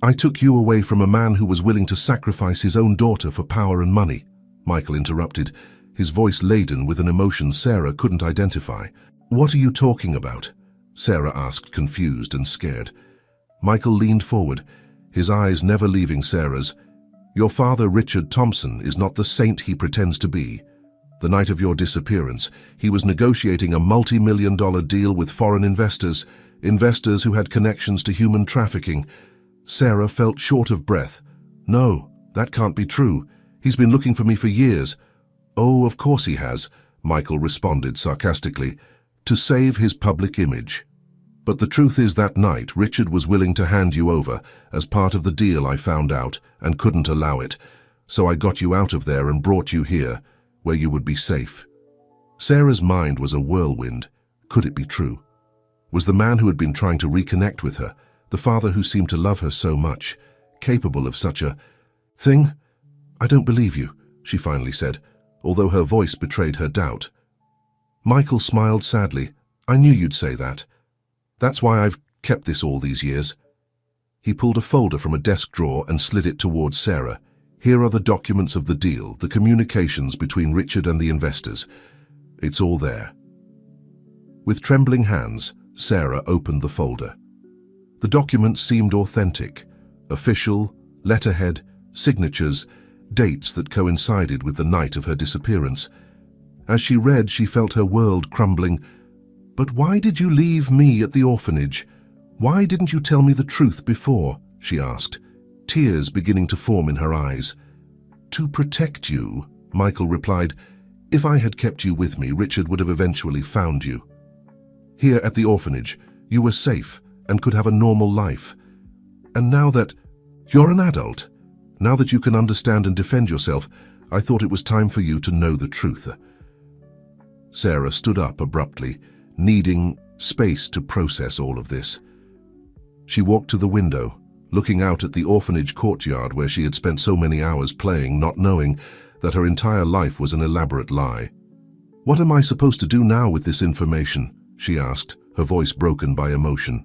Speaker 1: I took you away from a man who was willing to sacrifice his own daughter for power and money," Michael interrupted, his voice laden with an emotion Sarah couldn't identify. "What are you talking about?" Sarah asked, confused and scared. Michael leaned forward, his eyes never leaving Sarah's. "Your father, Richard Thompson, is not the saint he pretends to be. The night of your disappearance, he was negotiating a multi-million-dollar deal with foreign investors who had connections to human trafficking." Sarah felt short of breath. "No, that can't be true. He's been looking for me for years." "Oh, of course he has," Michael responded sarcastically, "to save his public image. But the truth is that night Richard was willing to hand you over as part of the deal. I found out and couldn't allow it, so I got you out of there and brought you here, where you would be safe." Sarah's mind was a whirlwind. Could it be true? Was the man who had been trying to reconnect with her, the father who seemed to love her so much, capable of such a thing? "I don't believe you," she finally said, although her voice betrayed her doubt. Michael smiled sadly. I knew you'd say that. That's why I've kept this all these years." He pulled a folder from a desk drawer and slid it towards Sarah. "Here are the documents of the deal, the communications between Richard and the investors. It's all there." With trembling hands, Sarah opened the folder. The documents seemed authentic, official, letterhead, signatures, dates that coincided with the night of her disappearance. As she read, she felt her world crumbling. "But why did you leave me at the orphanage? Why didn't you tell me the truth before?" she asked, tears beginning to form in her eyes. "To protect you," Michael replied. "If I had kept you with me, Richard would have eventually found you. Here at the orphanage, you were safe and could have a normal life. And now that you're an adult, now that you can understand and defend yourself, I thought it was time for you to know the truth." Sarah stood up abruptly, needing space to process all of this. She walked to the window, looking out at the orphanage courtyard where she had spent so many hours playing, not knowing that her entire life was an elaborate lie. "What am I supposed to do now with this information?" she asked, her voice broken by emotion.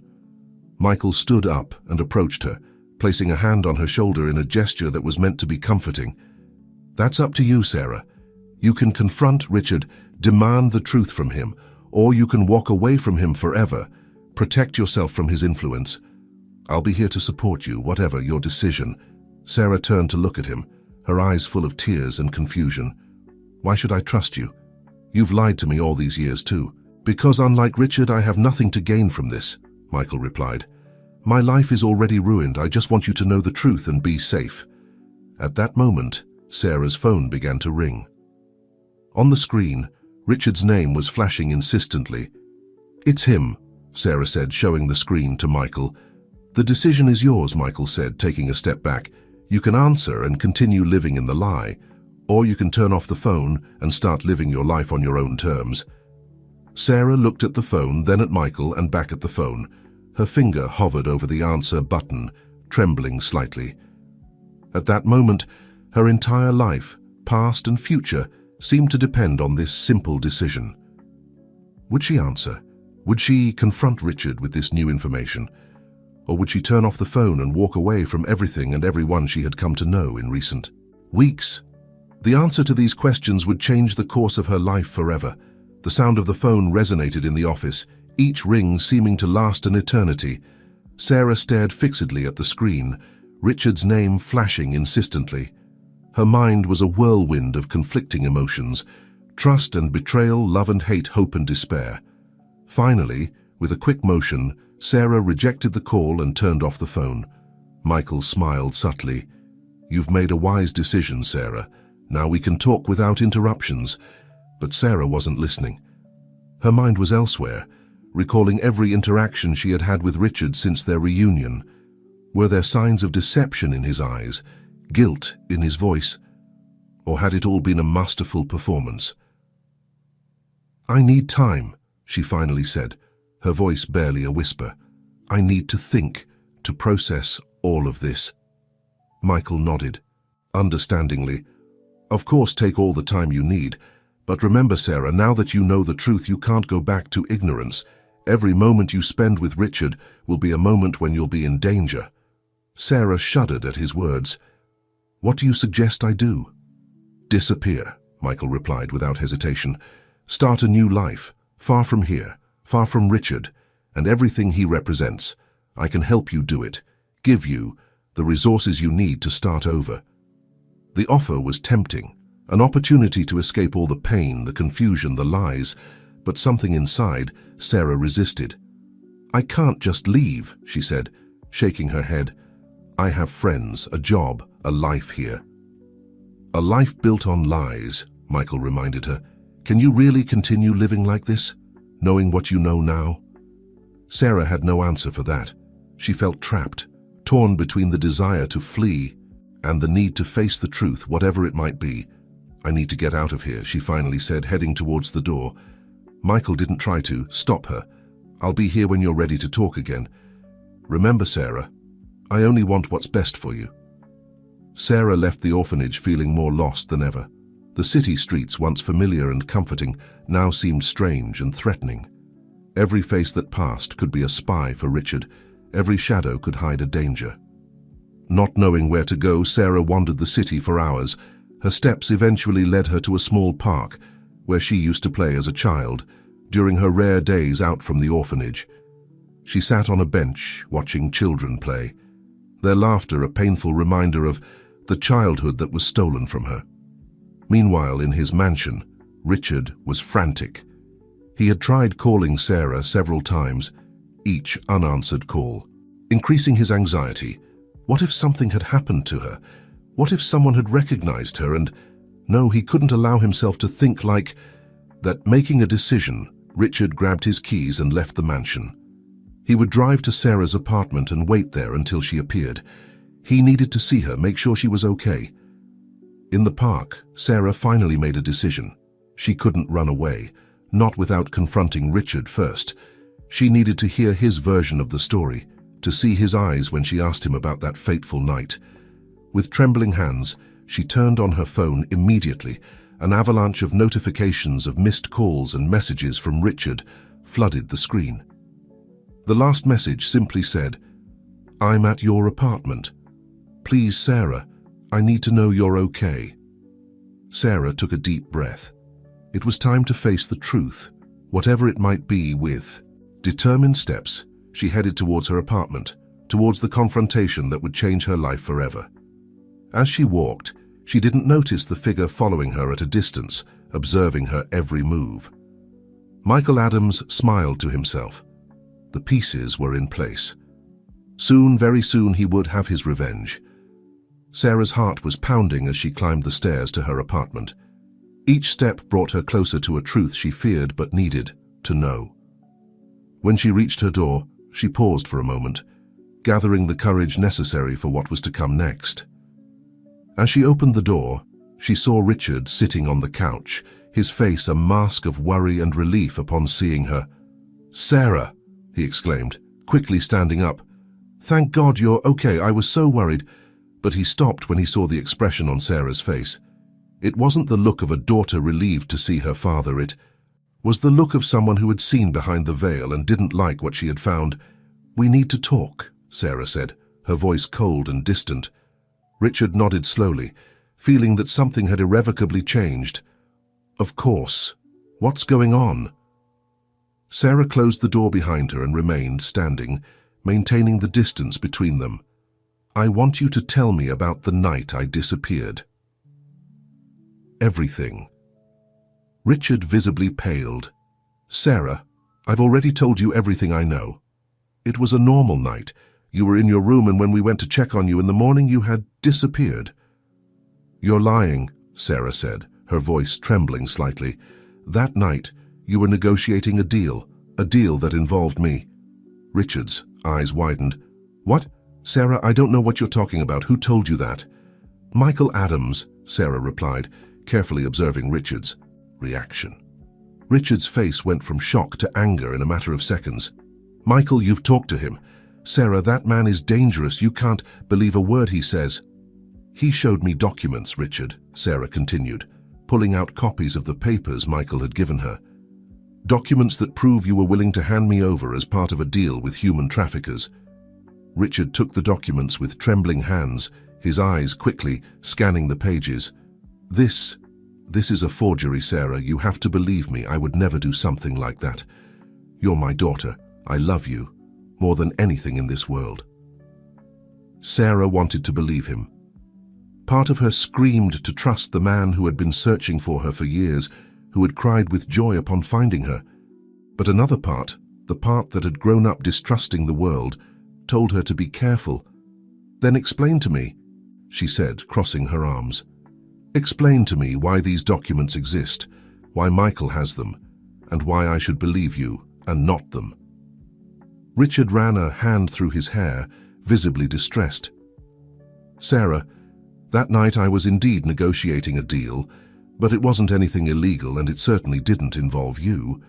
Speaker 1: Michael stood up and approached her, placing a hand on her shoulder in a gesture that was meant to be comforting. "That's up to you, Sarah. You can confront Richard, demand the truth from him, or you can walk away from him forever, protect yourself from his influence. I'll be here to support you, whatever your decision." Sarah turned to look at him, her eyes full of tears and confusion. "Why should I trust you? You've lied to me all these years too." "Because unlike Richard, I have nothing to gain from this," Michael replied. "My life is already ruined. I just want you to know the truth and be safe." At that moment, Sarah's phone began to ring. On the screen, Richard's name was flashing insistently. "It's him," Sarah said, showing the screen to Michael. "The decision is yours," Michael said, taking a step back. "You can answer and continue living in the lie, or you can turn off the phone and start living your life on your own terms." Sarah looked at the phone, then at Michael and back at the phone. Her finger hovered over the answer button, trembling slightly. At that moment, her entire life, past and future, seemed to depend on this simple decision. Would she answer? Would she confront Richard with this new information? Or would she turn off the phone and walk away from everything and everyone she had come to know in recent weeks? The answer to these questions would change the course of her life forever. The sound of the phone resonated in the office, each ring seeming to last an eternity. Sarah stared fixedly at the screen, Richard's name flashing insistently. Her mind was a whirlwind of conflicting emotions, trust and betrayal, love and hate, hope and despair. Finally, with a quick motion, Sarah rejected the call and turned off the phone. Michael smiled subtly. "You've made a wise decision, Sarah. Now we can talk without interruptions." But Sarah wasn't listening. Her mind was elsewhere, recalling every interaction she had had with Richard since their reunion. Were there signs of deception in his eyes, guilt in his voice, or had it all been a masterful performance? "I need time," she finally said, her voice barely a whisper. "I need to think, to process all of this." Michael nodded, understandingly. "Of course, take all the time you need. But remember, Sarah, now that you know the truth, you can't go back to ignorance. Every moment you spend with Richard will be a moment when you'll be in danger." Sarah shuddered at his words. "What do you suggest I do?" "Disappear," Michael replied without hesitation. "Start a new life, far from here, far from Richard, and everything he represents. I can help you do it, give you the resources you need to start over." The offer was tempting. An opportunity to escape all the pain, the confusion, the lies, but something inside Sarah resisted. "I can't just leave," she said, shaking her head. "I have friends, a job, a life here." "A life built on lies," Michael reminded her. "Can you really continue living like this, knowing what you know now?" Sarah had no answer for that. She felt trapped, torn between the desire to flee and the need to face the truth, whatever it might be. "I need to get out of here," she finally said, heading towards the door. Michael didn't try to stop her. "I'll be here when you're ready to talk again. Remember, Sarah, I only want what's best for you." Sarah left the orphanage feeling more lost than ever. The city streets, once familiar and comforting, now seemed strange and threatening. Every face that passed could be a spy for Richard. Every shadow could hide a danger. Not knowing where to go, Sarah wandered the city for hours. Her steps eventually led her to a small park where she used to play as a child during her rare days out from the orphanage. She sat on a bench watching children play, their laughter a painful reminder of the childhood that was stolen from her. Meanwhile, in his mansion, Richard was frantic. He had tried calling Sarah several times, each unanswered call, increasing his anxiety. What if something had happened to her? What if someone had recognized her? And no, he couldn't allow himself to think like that. Making a decision, Richard grabbed his keys and left the mansion. He would drive to Sarah's apartment and wait there until she appeared. He needed to see her, make sure she was okay. In the park, Sarah finally made a decision. She couldn't run away, not without confronting Richard first. She needed to hear his version of the story, to see his eyes when she asked him about that fateful night. With trembling hands, she turned on her phone immediately. An avalanche of notifications of missed calls and messages from Richard flooded the screen. The last message simply said, "I'm at your apartment. Please, Sarah, I need to know you're okay." Sarah took a deep breath. It was time to face the truth, whatever it might be. With determined steps, she headed towards her apartment, towards the confrontation that would change her life forever. As she walked, she didn't notice the figure following her at a distance, observing her every move. Michael Adams smiled to himself. The pieces were in place. Soon, very soon, he would have his revenge. Sarah's heart was pounding as she climbed the stairs to her apartment. Each step brought her closer to a truth she feared but needed to know. When she reached her door, she paused for a moment, gathering the courage necessary for what was to come next. As she opened the door, she saw Richard sitting on the couch, his face a mask of worry and relief upon seeing her. "Sarah!" he exclaimed, quickly standing up. "Thank God you're okay, I was so worried." But he stopped when he saw the expression on Sarah's face. It wasn't the look of a daughter relieved to see her father, it was the look of someone who had seen behind the veil and didn't like what she had found. "We need to talk," Sarah said, her voice cold and distant. Richard nodded slowly, feeling that something had irrevocably changed. "Of course. What's going on?" Sarah closed the door behind her and remained standing, maintaining the distance between them. "I want you to tell me about the night I disappeared." "Everything." Richard visibly paled. "Sarah, I've already told you everything I know. It was a normal night. You were in your room, and when we went to check on you in the morning, you had disappeared." "You're lying," Sarah said, her voice trembling slightly. "That night, you were negotiating a deal that involved me." Richard's eyes widened. "What? Sarah, I don't know what you're talking about. Who told you that?" "Michael Adams," Sarah replied, carefully observing Richard's reaction. Richard's face went from shock to anger in a matter of seconds. "Michael, you've talked to him. Sarah, that man is dangerous. You can't believe a word he says." "He showed me documents, Richard," Sarah continued, pulling out copies of the papers Michael had given her. "Documents that prove you were willing to hand me over as part of a deal with human traffickers." Richard took the documents with trembling hands, his eyes quickly scanning the pages. This is a forgery, Sarah. You have to believe me. I would never do something like that. You're my daughter. I love you more than anything in this world." Sarah wanted to believe him. Part of her screamed to trust the man who had been searching for her for years, who had cried with joy upon finding her. But another part, the part that had grown up distrusting the world, told her to be careful. "Then explain to me," she said, crossing her arms. "Explain to me why these documents exist, why Michael has them, and why I should believe you and not them." Richard ran a hand through his hair, visibly distressed. "Sarah, that night I was indeed negotiating a deal, but it wasn't anything illegal and it certainly didn't involve you.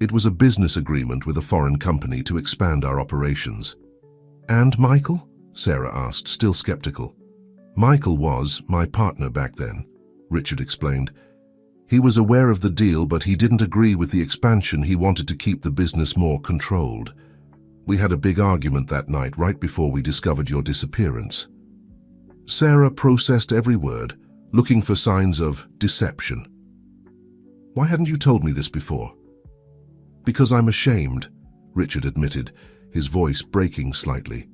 Speaker 1: It was a business agreement with a foreign company to expand our operations." "And Michael?" Sarah asked, still skeptical. "Michael was my partner back then," Richard explained. He was aware of the deal, but he didn't agree with the expansion. He wanted to keep the business more controlled. We had a big argument that night right before we discovered your disappearance. Sarah processed every word, looking for signs of deception. Why hadn't you told me this before? Because I'm ashamed, Richard admitted, his voice breaking slightly.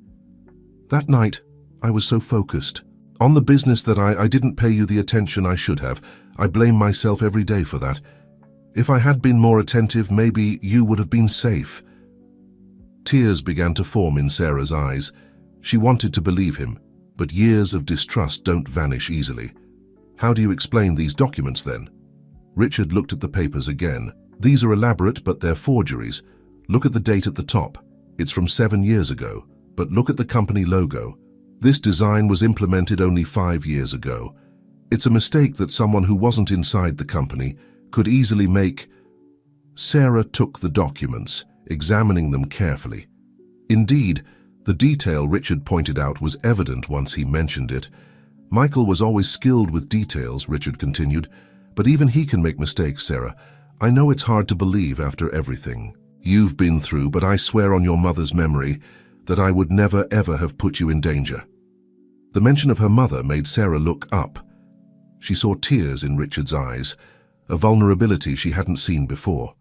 Speaker 1: That night, I was so focused on the business that I didn't pay you the attention I should have. I blame myself every day for that. If I had been more attentive, maybe you would have been safe. Tears began to form in Sarah's eyes. She wanted to believe him, but years of distrust don't vanish easily. How do you explain these documents then? Richard looked at the papers again. These are elaborate, but they're forgeries. Look at the date at the top. It's from 7 years ago. But look at the company logo. This design was implemented only 5 years ago. It's a mistake that someone who wasn't inside the company could easily make. Sarah took the documents, examining them carefully. Indeed, the detail Richard pointed out was evident once he mentioned it. Michael was always skilled with details, Richard continued, but even he can make mistakes, Sarah. I know it's hard to believe after everything you've been through, but I swear on your mother's memory that I would never ever have put you in danger. The mention of her mother made Sarah look up. She saw tears in Richard's eyes, a vulnerability she hadn't seen before.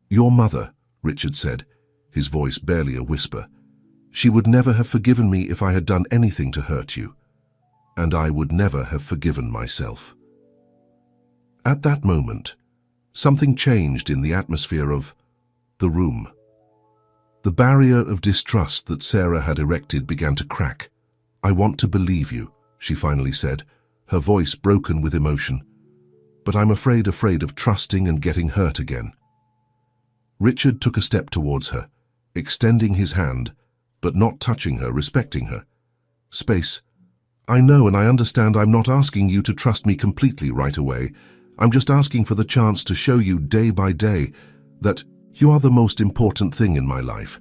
Speaker 1: Your mother, Richard said, his voice barely a whisper. She would never have forgiven me if I had done anything to hurt you. And I would never have forgiven myself. At that moment, something changed in the atmosphere of the room. The barrier of distrust that Sarah had erected began to crack. I want to believe you, she finally said, her voice broken with emotion. But I'm afraid of trusting and getting hurt again. Richard took a step towards her, extending his hand, but not touching her, respecting her. Space. I know and I understand. I'm not asking you to trust me completely right away. I'm just asking for the chance to show you day by day that you are the most important thing in my life.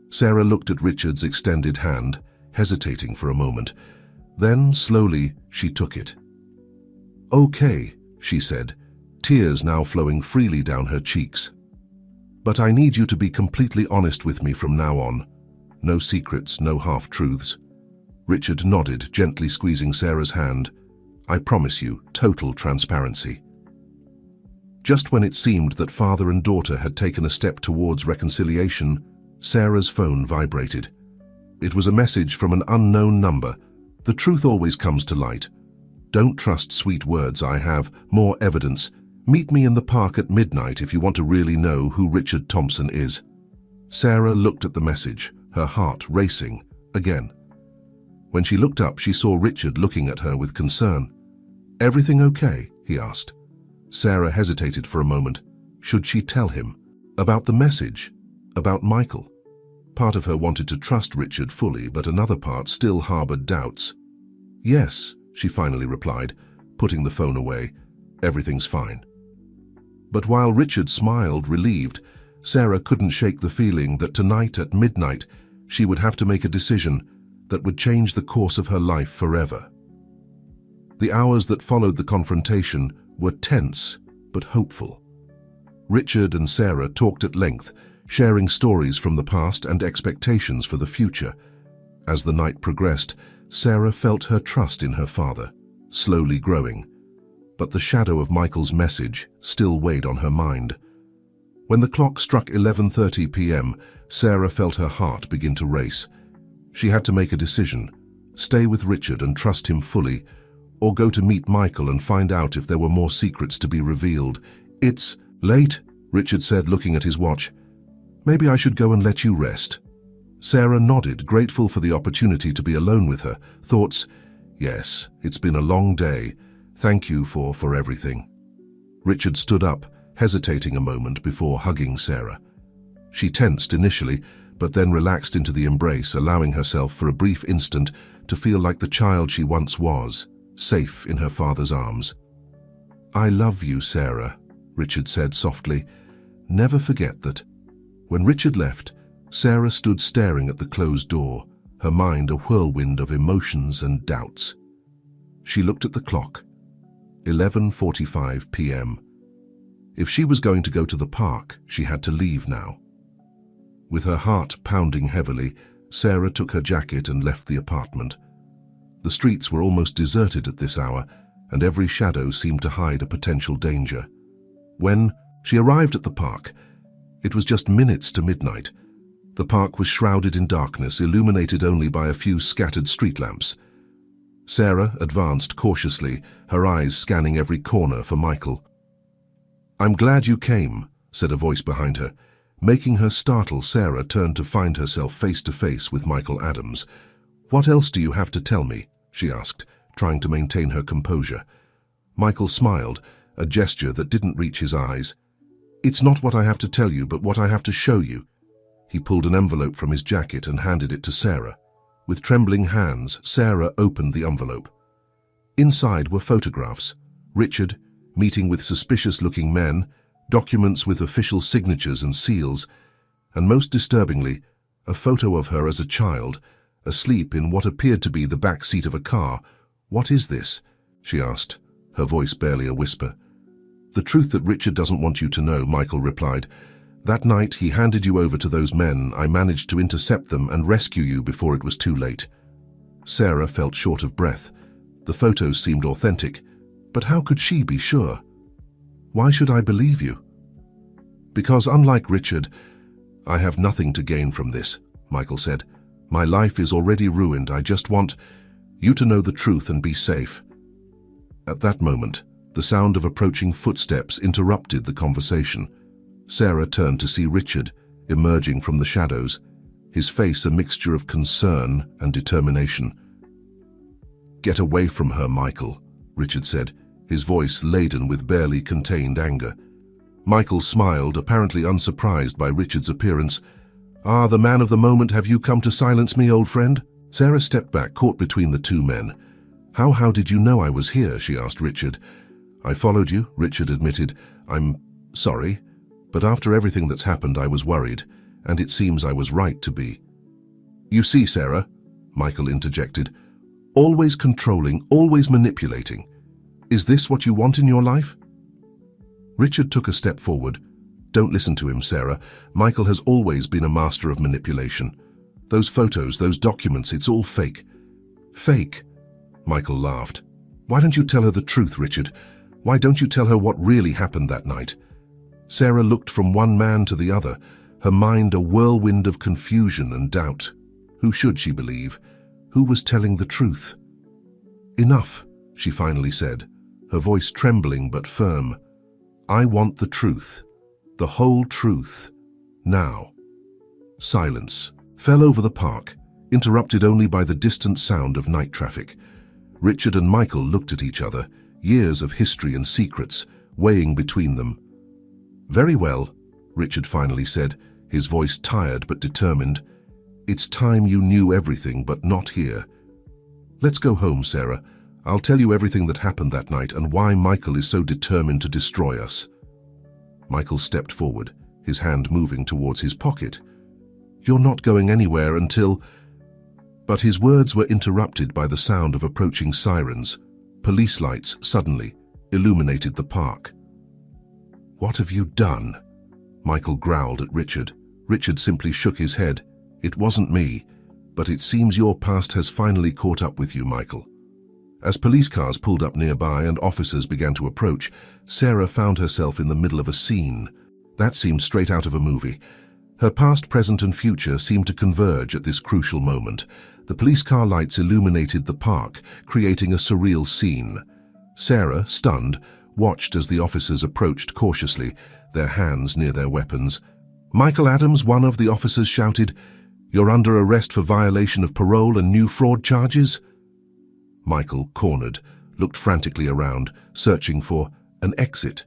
Speaker 1: Sarah looked at Richard's extended hand, hesitating for a moment. Then, slowly, she took it. Okay, she said, tears now flowing freely down her cheeks. But I need you to be completely honest with me from now on. No secrets, no half-truths. Richard nodded, gently squeezing Sarah's hand. I promise you, total transparency. Just when it seemed that father and daughter had taken a step towards reconciliation, Sarah's phone vibrated. It was a message from an unknown number. The truth always comes to light. Don't trust sweet words. I have more evidence. Meet me in the park at midnight if you want to really know who Richard Thompson is. Sarah looked at the message, her heart racing again. When she looked up, she saw Richard looking at her with concern. Everything okay? He asked. Sarah hesitated for a moment. Should she tell him? About the message? About Michael? Part of her wanted to trust Richard fully, but another part still harbored doubts. Yes, she finally replied, putting the phone away. Everything's fine. But while Richard smiled, relieved, Sarah couldn't shake the feeling that tonight at midnight she would have to make a decision that would change the course of her life forever. The hours that followed the confrontation were tense but hopeful. Richard and Sarah talked at length, sharing stories from the past and expectations for the future. As the night progressed, Sarah felt her trust in her father, slowly growing. But the shadow of Michael's message still weighed on her mind. When the clock struck 11:30 p.m., Sarah felt her heart begin to race. She had to make a decision: stay with Richard and trust him fully, or go to meet Michael and find out if there were more secrets to be revealed. It's late, Richard said, looking at his watch. Maybe I should go and let you rest. Sarah nodded, grateful for the opportunity to be alone with her. Thoughts, yes, it's been a long day. Thank you for everything. Richard stood up, hesitating a moment before hugging Sarah. She tensed initially, but then relaxed into the embrace, allowing herself for a brief instant to feel like the child she once was, safe in her father's arms. I love you, Sarah, Richard said softly. Never forget that. When Richard left, Sarah stood staring at the closed door, her mind a whirlwind of emotions and doubts. She looked at the clock. 11:45 p.m. If she was going to go to the park, she had to leave now. With her heart pounding heavily, Sarah took her jacket and left the apartment. The streets were almost deserted at this hour, and every shadow seemed to hide a potential danger. When she arrived at the park, it was just minutes to midnight. The park was shrouded in darkness, illuminated only by a few scattered street lamps. Sarah advanced cautiously, her eyes scanning every corner for Michael. "I'm glad you came," said a voice behind her. Making her startle, Sarah turned to find herself face to face with Michael Adams. "What else do you have to tell me?" she asked, trying to maintain her composure. Michael smiled, a gesture that didn't reach his eyes. "It's not what I have to tell you, but what I have to show you." He pulled an envelope from his jacket and handed it to Sarah. With trembling hands, Sarah opened the envelope. Inside were photographs: Richard meeting with suspicious-looking men, documents with official signatures and seals, and most disturbingly, a photo of her as a child, asleep in what appeared to be the back seat of a car. "What is this?" she asked, her voice barely a whisper. "The truth that Richard doesn't want you to know," Michael replied. "That night he handed you over to those men. I managed to intercept them and rescue you before it was too late." Sarah felt short of breath. The photos seemed authentic, but how could she be sure? "Why should I believe you?" "Because unlike Richard, I have nothing to gain from this," Michael said. "My life is already ruined. I just want you to know the truth and be safe." At that moment, the sound of approaching footsteps interrupted the conversation. Sarah turned to see Richard emerging from the shadows, his face a mixture of concern and determination. "Get away from her, Michael," Richard said, his voice laden with barely contained anger. Michael smiled, apparently unsurprised by Richard's appearance. "Ah, the man of the moment, have you come to silence me, old friend?" Sarah stepped back, caught between the two men. How did you know I was here?" she asked Richard. "I followed you," Richard admitted. "I'm sorry, but after everything that's happened, I was worried, and it seems I was right to be." "You see, Sarah," Michael interjected, "always controlling, always manipulating. Is this what you want in your life?" Richard took a step forward. "Don't listen to him, Sarah. Michael has always been a master of manipulation. Those photos, those documents, it's all fake." "Fake?" Michael laughed. "Why don't you tell her the truth, Richard? Why don't you tell her what really happened that night?" Sarah looked from one man to the other, her mind a whirlwind of confusion and doubt. Who should she believe? Who was telling the truth? "Enough," she finally said, her voice trembling but firm. "I want the truth, the whole truth, now." Silence fell over the park, interrupted only by the distant sound of night traffic. Richard and Michael looked at each other, years of history and secrets weighing between them. "Very well," Richard finally said, his voice tired but determined. "It's time you knew everything, but not here. Let's go home, Sarah. I'll tell you everything that happened that night and why Michael is so determined to destroy us." Michael stepped forward, his hand moving towards his pocket. "You're not going anywhere until—" But his words were interrupted by the sound of approaching sirens. Police lights suddenly illuminated the park. "What have you done?" Michael growled at Richard. Richard simply shook his head. "It wasn't me, but it seems your past has finally caught up with you, Michael." As police cars pulled up nearby and officers began to approach, Sarah found herself in the middle of a scene that seemed straight out of a movie. Her past, present, and future seemed to converge at this crucial moment. The police car lights illuminated the park, creating a surreal scene. Sarah, stunned, watched as the officers approached cautiously, their hands near their weapons. "Michael Adams," one of the officers shouted, "you're under arrest for violation of parole and new fraud charges." Michael, cornered, looked frantically around, searching for an exit.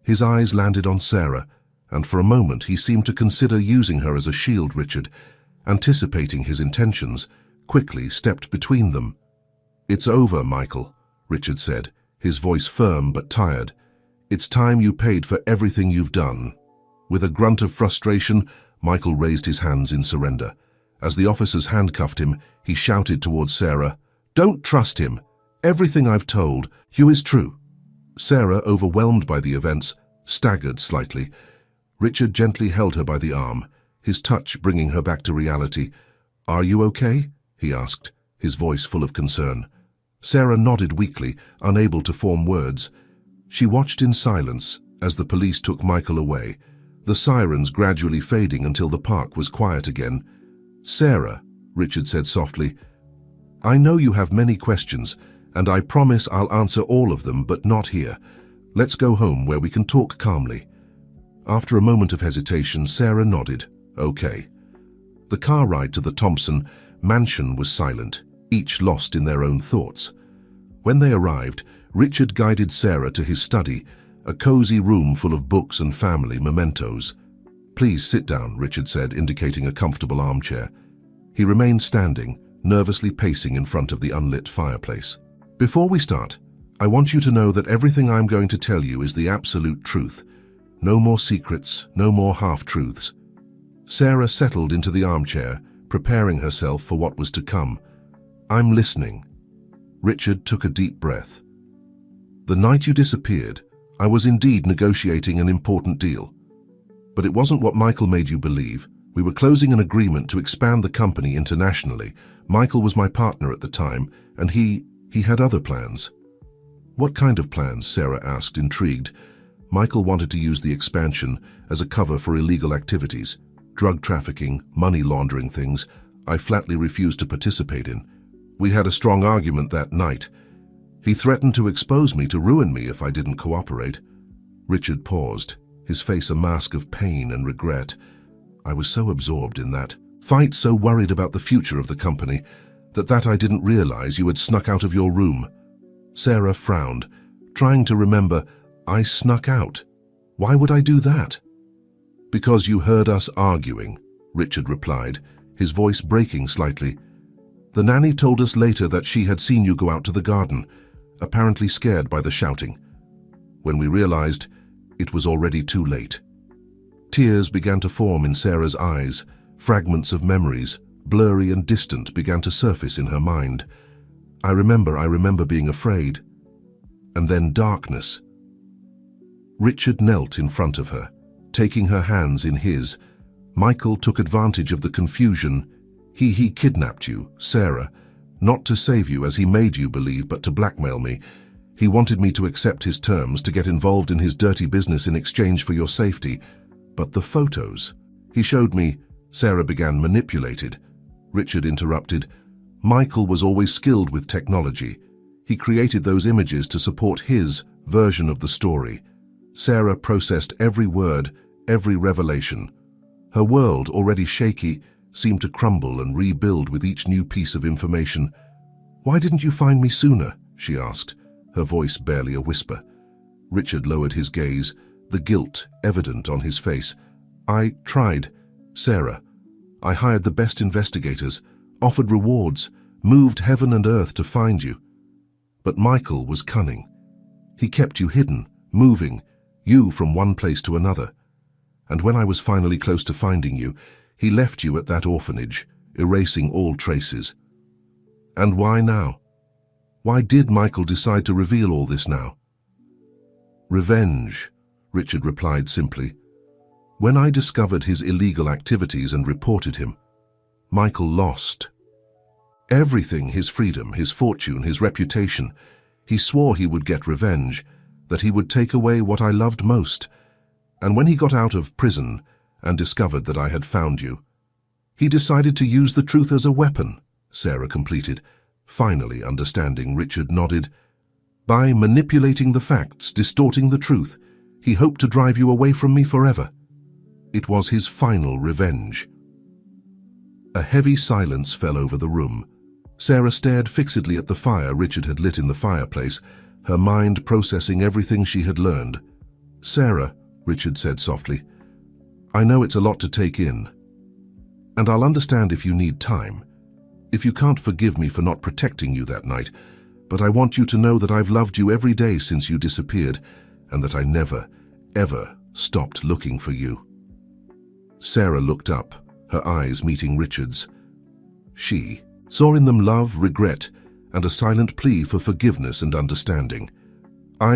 Speaker 1: His eyes landed on Sarah, and for a moment he seemed to consider using her as a shield. Richard, anticipating his intentions, quickly stepped between them. "It's over, Michael," Richard said, his voice firm but tired. "It's time you paid for everything you've done." With a grunt of frustration, Michael raised his hands in surrender. As the officers handcuffed him, he shouted towards Sarah, "Don't trust him. Everything I've told you is true." Sarah, overwhelmed by the events, staggered slightly. Richard gently held her by the arm, his touch bringing her back to reality. "Are you okay?" he asked, his voice full of concern. Sarah nodded weakly, unable to form words. She watched in silence as the police took Michael away, the sirens gradually fading until the park was quiet again. "Sarah," Richard said softly, "I know you have many questions, and I promise I'll answer all of them, but not here. Let's go home where we can talk calmly." After a moment of hesitation, Sarah nodded. "Okay." The car ride to the Thompson mansion was silent, each lost in their own thoughts. When they arrived, Richard guided Sarah to his study, a cozy room full of books and family mementos. "Please sit down," Richard said, indicating a comfortable armchair. He remained standing, nervously pacing in front of the unlit fireplace. "Before we start, I want you to know that everything I'm going to tell you is the absolute truth. No more secrets, no more half-truths." Sarah settled into the armchair, preparing herself for what was to come. "I'm listening." Richard took a deep breath. "The night you disappeared, I was indeed negotiating an important deal. But it wasn't what Michael made you believe. We were closing an agreement to expand the company internationally. Michael was my partner at the time, and he had other plans." "What kind of plans?" Sarah asked, intrigued. Michael wanted to use the expansion as a cover for illegal activities, drug trafficking, money laundering things I flatly refused to participate in. We had a strong argument that night. He threatened to expose me, to ruin me if I didn't cooperate. Richard paused, his face a mask of pain and regret. "I was so absorbed in that fight, so worried about the future of the company, that I didn't realize you had snuck out of your room." Sarah frowned, trying to remember. "I snuck out? Why would I do that?" "Because you heard us arguing," Richard replied, his voice breaking slightly. "The nanny told us later that she had seen you go out to the garden, apparently scared by the shouting. When we realized, it was already too late." Tears began to form in Sarah's eyes. Fragments of memories, blurry and distant, began to surface in her mind. I remember being afraid." And then darkness. Richard knelt in front of her, taking her hands in his. "Michael took advantage of the confusion. He kidnapped you, Sarah, not to save you as he made you believe, but to blackmail me. He wanted me to accept his terms, to get involved in his dirty business in exchange for your safety. But the photos he showed me," Sarah began, "manipulated." Richard interrupted. "Michael was always skilled with technology. He created those images to support his version of the story." Sarah processed every word, every revelation. Her world, already shaky, seemed to crumble and rebuild with each new piece of information. "Why didn't you find me sooner?" she asked, her voice barely a whisper. Richard lowered his gaze, the guilt evident on his face. "I tried, Sarah. I hired the best investigators, offered rewards, moved heaven and earth to find you. But Michael was cunning. He kept you hidden, moving, you from one place to another. And when I was finally close to finding you, he left you at that orphanage, erasing all traces." "And why now? Why did Michael decide to reveal all this now?" "Revenge," Richard replied simply. "When I discovered his illegal activities and reported him, Michael lost everything: his freedom, his fortune, his reputation. He swore he would get revenge, that he would take away what I loved most. And when he got out of prison and discovered that I had found you, he decided to use the truth as a weapon," Sarah completed. Finally understanding, Richard nodded. "By manipulating the facts, distorting the truth, he hoped to drive you away from me forever. It was his final revenge." A heavy silence fell over the room. Sarah stared fixedly at the fire Richard had lit in the fireplace, her mind processing everything she had learned. "Sarah," Richard said softly, "I know it's a lot to take in, and I'll understand if you need time, if you can't forgive me for not protecting you that night, but I want you to know that I've loved you every day since you disappeared, and that I never, ever stopped looking for you." Sarah looked up, her eyes meeting Richard's. She saw in them love, regret, and a silent plea for forgiveness and understanding.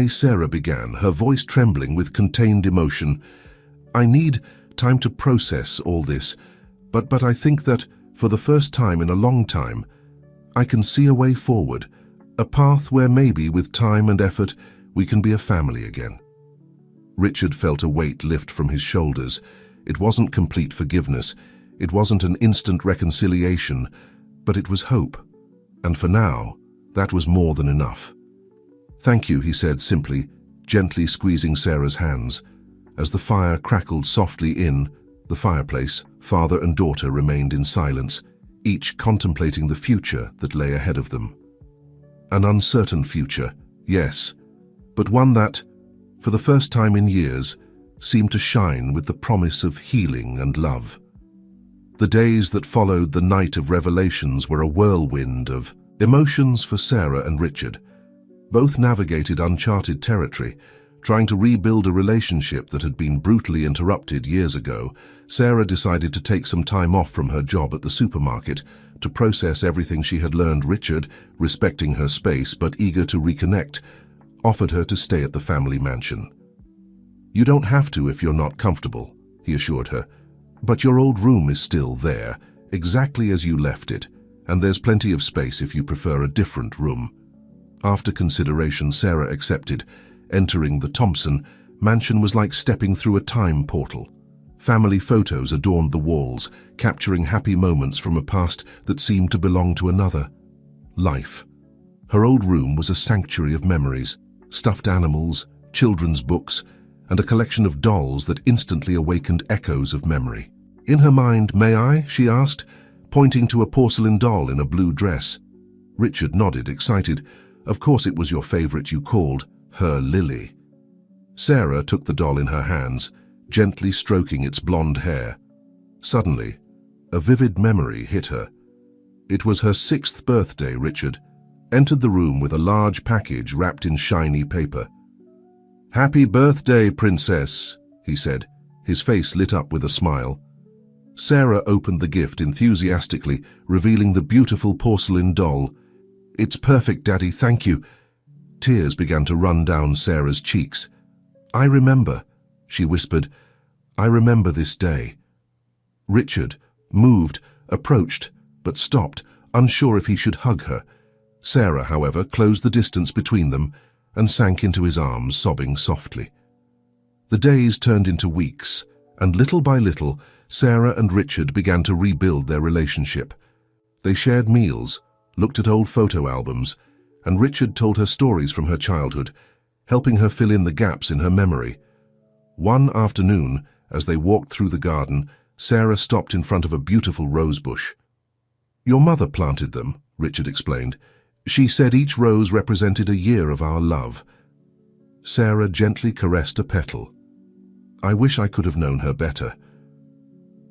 Speaker 1: Sarah began, her voice trembling with contained emotion. I need time to process all this, but I think that, for the first time in a long time, I can see a way forward, a path where maybe with time and effort we can be a family again. Richard felt a weight lift from his shoulders. It wasn't complete forgiveness, it wasn't an instant reconciliation, but it was hope. And for now, that was more than enough. Thank you, he said simply, gently squeezing Sarah's hands. As the fire crackled softly in the fireplace, father and daughter remained in silence, each contemplating the future that lay ahead of them. An uncertain future, yes, but one that, for the first time in years, seemed to shine with the promise of healing and love. The days that followed the night of revelations were a whirlwind of emotions for Sarah and Richard. Both navigated uncharted territory, trying to rebuild a relationship that had been brutally interrupted years ago. Sarah decided to take some time off from her job at the supermarket to process everything she had learned. Richard, respecting her space but eager to reconnect, offered her to stay at the family mansion. You don't have to if you're not comfortable, he assured her, but your old room is still there, exactly as you left it, and there's plenty of space if you prefer a different room. After consideration, Sarah accepted. Entering the Thompson mansion was like stepping through a time portal. Family photos adorned the walls, capturing happy moments from a past that seemed to belong to another life. Her old room was a sanctuary of memories, stuffed animals, children's books, and a collection of dolls that instantly awakened echoes of memory. In her mind, "May I?" she asked, pointing to a porcelain doll in a blue dress. Richard nodded, excited. "Of course it was your favorite you called her Lily." Sarah took the doll in her hands, gently stroking its blonde hair. Suddenly, a vivid memory hit her. It was her 6th birthday. Richard entered the room with a large package wrapped in shiny paper. "Happy birthday, princess," he said, his face lit up with a smile. Sarah opened the gift enthusiastically, revealing the beautiful porcelain doll. "It's perfect, Daddy, thank you." Tears began to run down Sarah's cheeks. "I remember," she whispered. "I remember this day." Richard, moved, approached, but stopped, unsure if he should hug her. Sarah, however, closed the distance between them and sank into his arms, sobbing softly. The days turned into weeks, and little by little, Sarah and Richard began to rebuild their relationship. They shared meals, looked at old photo albums, and Richard told her stories from her childhood, helping her fill in the gaps in her memory. One afternoon, as they walked through the garden, Sarah stopped in front of a beautiful rose bush. "Your mother planted them," Richard explained. "She said each rose represented a year of our love." Sarah gently caressed a petal. "I wish I could have known her better."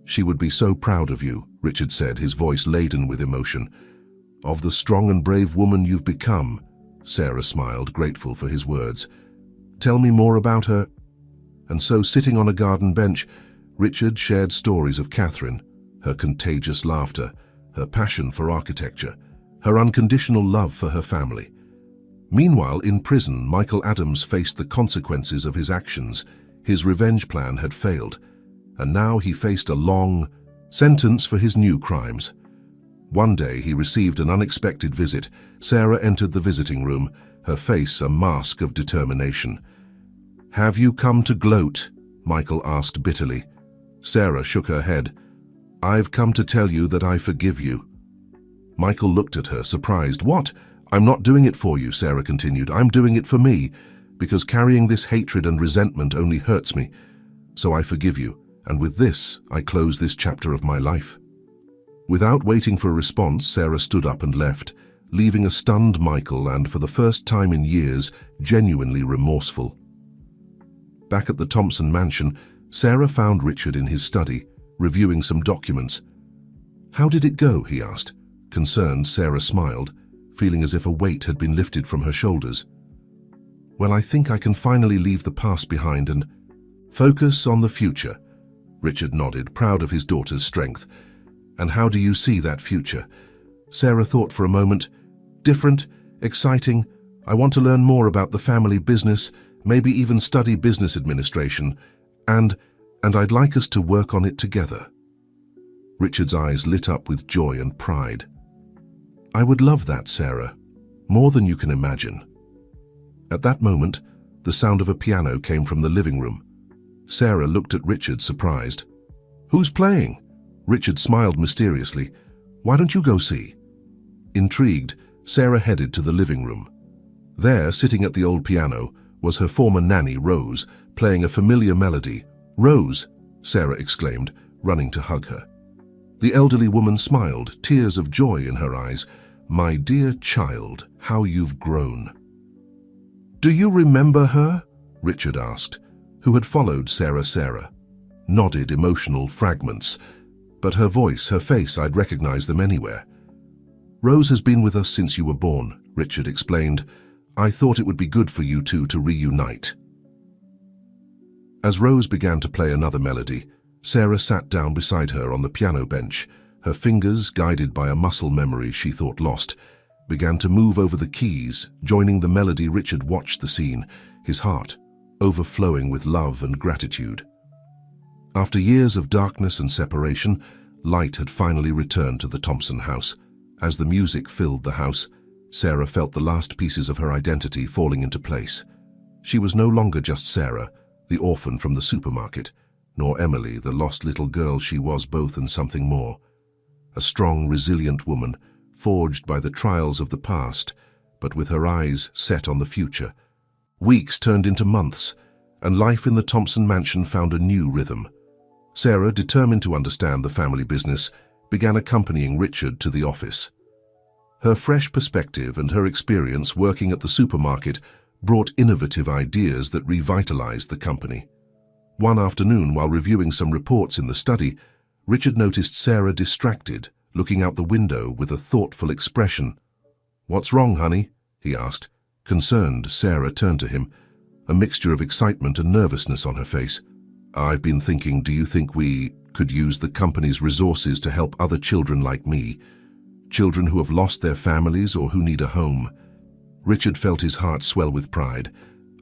Speaker 1: "She would be so proud of you," Richard said, his voice laden with emotion. "Of the strong and brave woman you've become." Sarah smiled, grateful for his words. "Tell me more about her." And so, sitting on a garden bench, Richard shared stories of Catherine, her contagious laughter, her passion for architecture, her unconditional love for her family. Meanwhile, in prison, Michael Adams faced the consequences of his actions. His revenge plan had failed, and now he faced a long sentence for his new crimes. One day he received an unexpected visit. Sarah entered the visiting room, her face a mask of determination. "Have you come to gloat?" Michael asked bitterly. Sarah shook her head. "I've come to tell you that I forgive you." Michael looked at her, surprised. "What? I'm not doing it for you," Sarah continued. "I'm doing it for me, because carrying this hatred and resentment only hurts me. So I forgive you, and with this, I close this chapter of my life." Without waiting for a response, Sarah stood up and left, leaving a stunned Michael and, for the first time in years, genuinely remorseful. Back at the Thompson mansion, Sarah found Richard in his study, reviewing some documents. "How did it go?" he asked. Concerned, Sarah smiled, feeling as if a weight had been lifted from her shoulders. "Well, I think I can finally leave the past behind and focus on the future." Richard nodded, proud of his daughter's strength. "And how do you see that future?" Sarah thought for a moment. "Different, exciting, I want to learn more about the family business, maybe even study business administration, and I'd like us to work on it together." Richard's eyes lit up with joy and pride. "I would love that, Sarah, more than you can imagine." At that moment, the sound of a piano came from the living room. Sarah looked at Richard, surprised. "Who's playing?" Richard smiled mysteriously. "Why don't you go see?" Intrigued, Sarah headed to the living room. There, sitting at the old piano, was her former nanny, Rose, playing a familiar melody. "Rose!" Sarah exclaimed, running to hug her. The elderly woman smiled, tears of joy in her eyes. "My dear child, how you've grown." "Do you remember her?" Richard asked, who had followed Sarah. Nodded emotional fragments, but her voice, her face, I'd recognize them anywhere. "Rose has been with us since you were born," Richard explained. "I thought it would be good for you two to reunite." As Rose began to play another melody, Sarah sat down beside her on the piano bench. Her fingers, guided by a muscle memory she thought lost, began to move over the keys, joining the melody. Richard watched the scene, his heart overflowing with love and gratitude. After years of darkness and separation, light had finally returned to the Thompson house. As the music filled the house, Sarah felt the last pieces of her identity falling into place. She was no longer just Sarah, the orphan from the supermarket, nor Emily, the lost little girl. She was both and something more. A strong, resilient woman, forged by the trials of the past, but with her eyes set on the future. Weeks turned into months, and life in the Thompson mansion found a new rhythm. Sarah, determined to understand the family business, began accompanying Richard to the office. Her fresh perspective and her experience working at the supermarket brought innovative ideas that revitalized the company. One afternoon, while reviewing some reports in the study, Richard noticed Sarah distracted, looking out the window with a thoughtful expression. "What's wrong, honey?" he asked. Concerned, Sarah turned to him, a mixture of excitement and nervousness on her face. "I've been thinking, do you think we could use the company's resources to help other children like me? Children who have lost their families or who need a home?" Richard felt his heart swell with pride.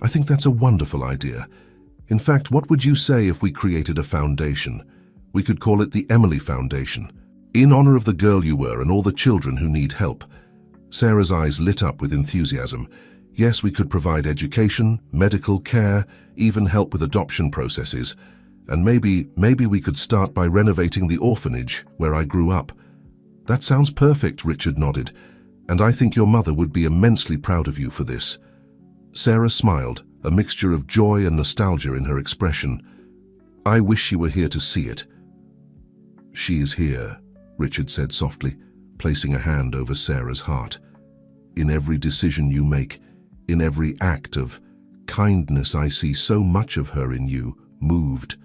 Speaker 1: "I think that's a wonderful idea. In fact, what would you say if we created a foundation? We could call it the Emily Foundation, in honor of the girl you were and all the children who need help." Sarah's eyes lit up with enthusiasm. "Yes, we could provide education, medical care, even help with adoption processes. And maybe we could start by renovating the orphanage where I grew up." "That sounds perfect," Richard nodded. "And I think your mother would be immensely proud of you for this." Sarah smiled, a mixture of joy and nostalgia in her expression. "I wish she were here to see it." "She is here," Richard said softly, placing a hand over Sarah's heart. "In every decision you make, in every act of kindness, I see so much of her in you." Moved,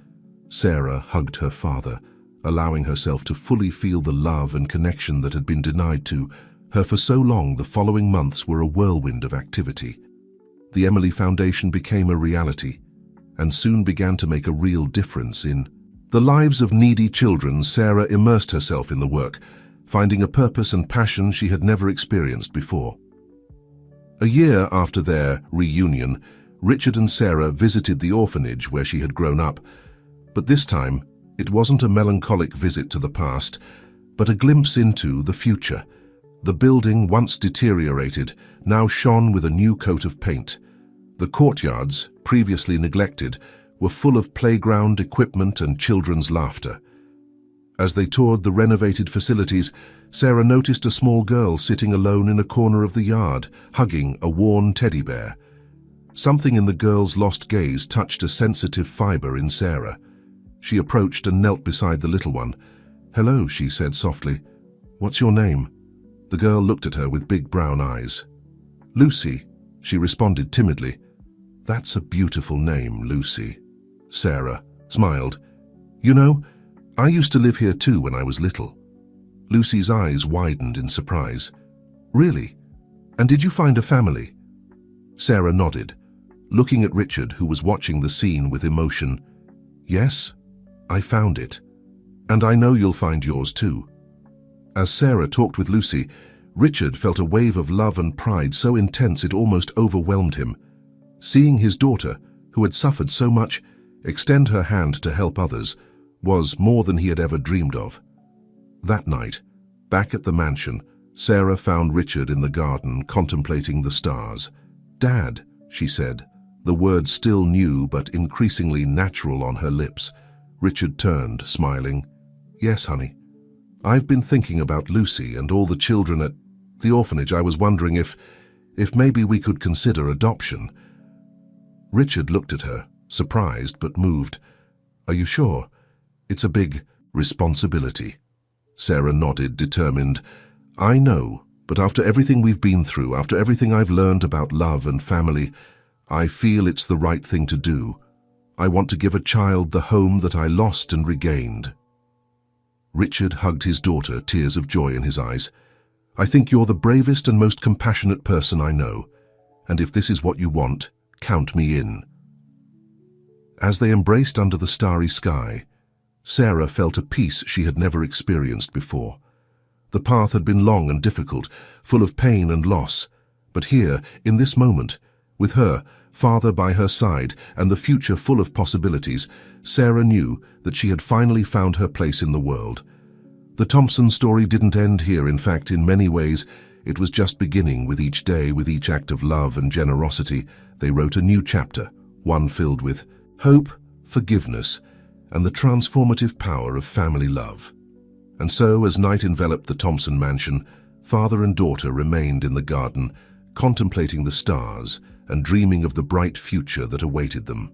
Speaker 1: Sarah hugged her father, allowing herself to fully feel the love and connection that had been denied to her for so long. The following months were a whirlwind of activity. The Emily Foundation became a reality, and soon began to make a real difference in the lives of needy children. Sarah immersed herself in the work, finding a purpose and passion she had never experienced before. A year after their reunion, Richard and Sarah visited the orphanage where she had grown up, but this time it wasn't a melancholic visit to the past, but a glimpse into the future. The building, once deteriorated, now shone with a new coat of paint. The courtyards, previously neglected, were full of playground equipment and children's laughter. As they toured the renovated facilities, Sarah noticed a small girl sitting alone in a corner of the yard, hugging a worn teddy bear. Something in the girl's lost gaze touched a sensitive fiber in Sarah. She approached and knelt beside the little one. "Hello," she said softly. "What's your name?" The girl looked at her with big brown eyes. "Lucy," she responded timidly. "That's a beautiful name, Lucy." Sarah smiled. "You know, I used to live here too when I was little." Lucy's eyes widened in surprise. "Really? And did you find a family?" Sarah nodded, looking at Richard, who was watching the scene with emotion. "Yes, I found it. And I know you'll find yours too." As Sarah talked with Lucy, Richard felt a wave of love and pride so intense it almost overwhelmed him. Seeing his daughter, who had suffered so much, extend her hand to help others was more than he had ever dreamed of. That night, back at the mansion, Sarah found Richard in the garden contemplating the stars. "Dad," she said, the words still new but increasingly natural on her lips. Richard turned, smiling. "Yes, honey. I've been thinking about Lucy and all the children at the orphanage. I was wondering if maybe we could consider adoption." Richard looked at her, surprised but moved. "Are you sure? It's a big responsibility." Sarah nodded, determined. "I know, but after everything we've been through, after everything I've learned about love and family, I feel it's the right thing to do. I want to give a child the home that I lost and regained." Richard hugged his daughter, tears of joy in his eyes. "I think you're the bravest and most compassionate person I know, and if this is what you want, count me in." As they embraced under the starry sky, Sarah felt a peace she had never experienced before. The path had been long and difficult, full of pain and loss, but here, in this moment, with her father by her side and the future full of possibilities, Sarah knew that she had finally found her place in the world. The Thompson story didn't end here. In fact, in many ways, it was just beginning. With each day, with each act of love and generosity, they wrote a new chapter, one filled with hope, forgiveness, and the transformative power of family love. And so, as night enveloped the Thompson mansion, father and daughter remained in the garden, contemplating the stars and dreaming of the bright future that awaited them.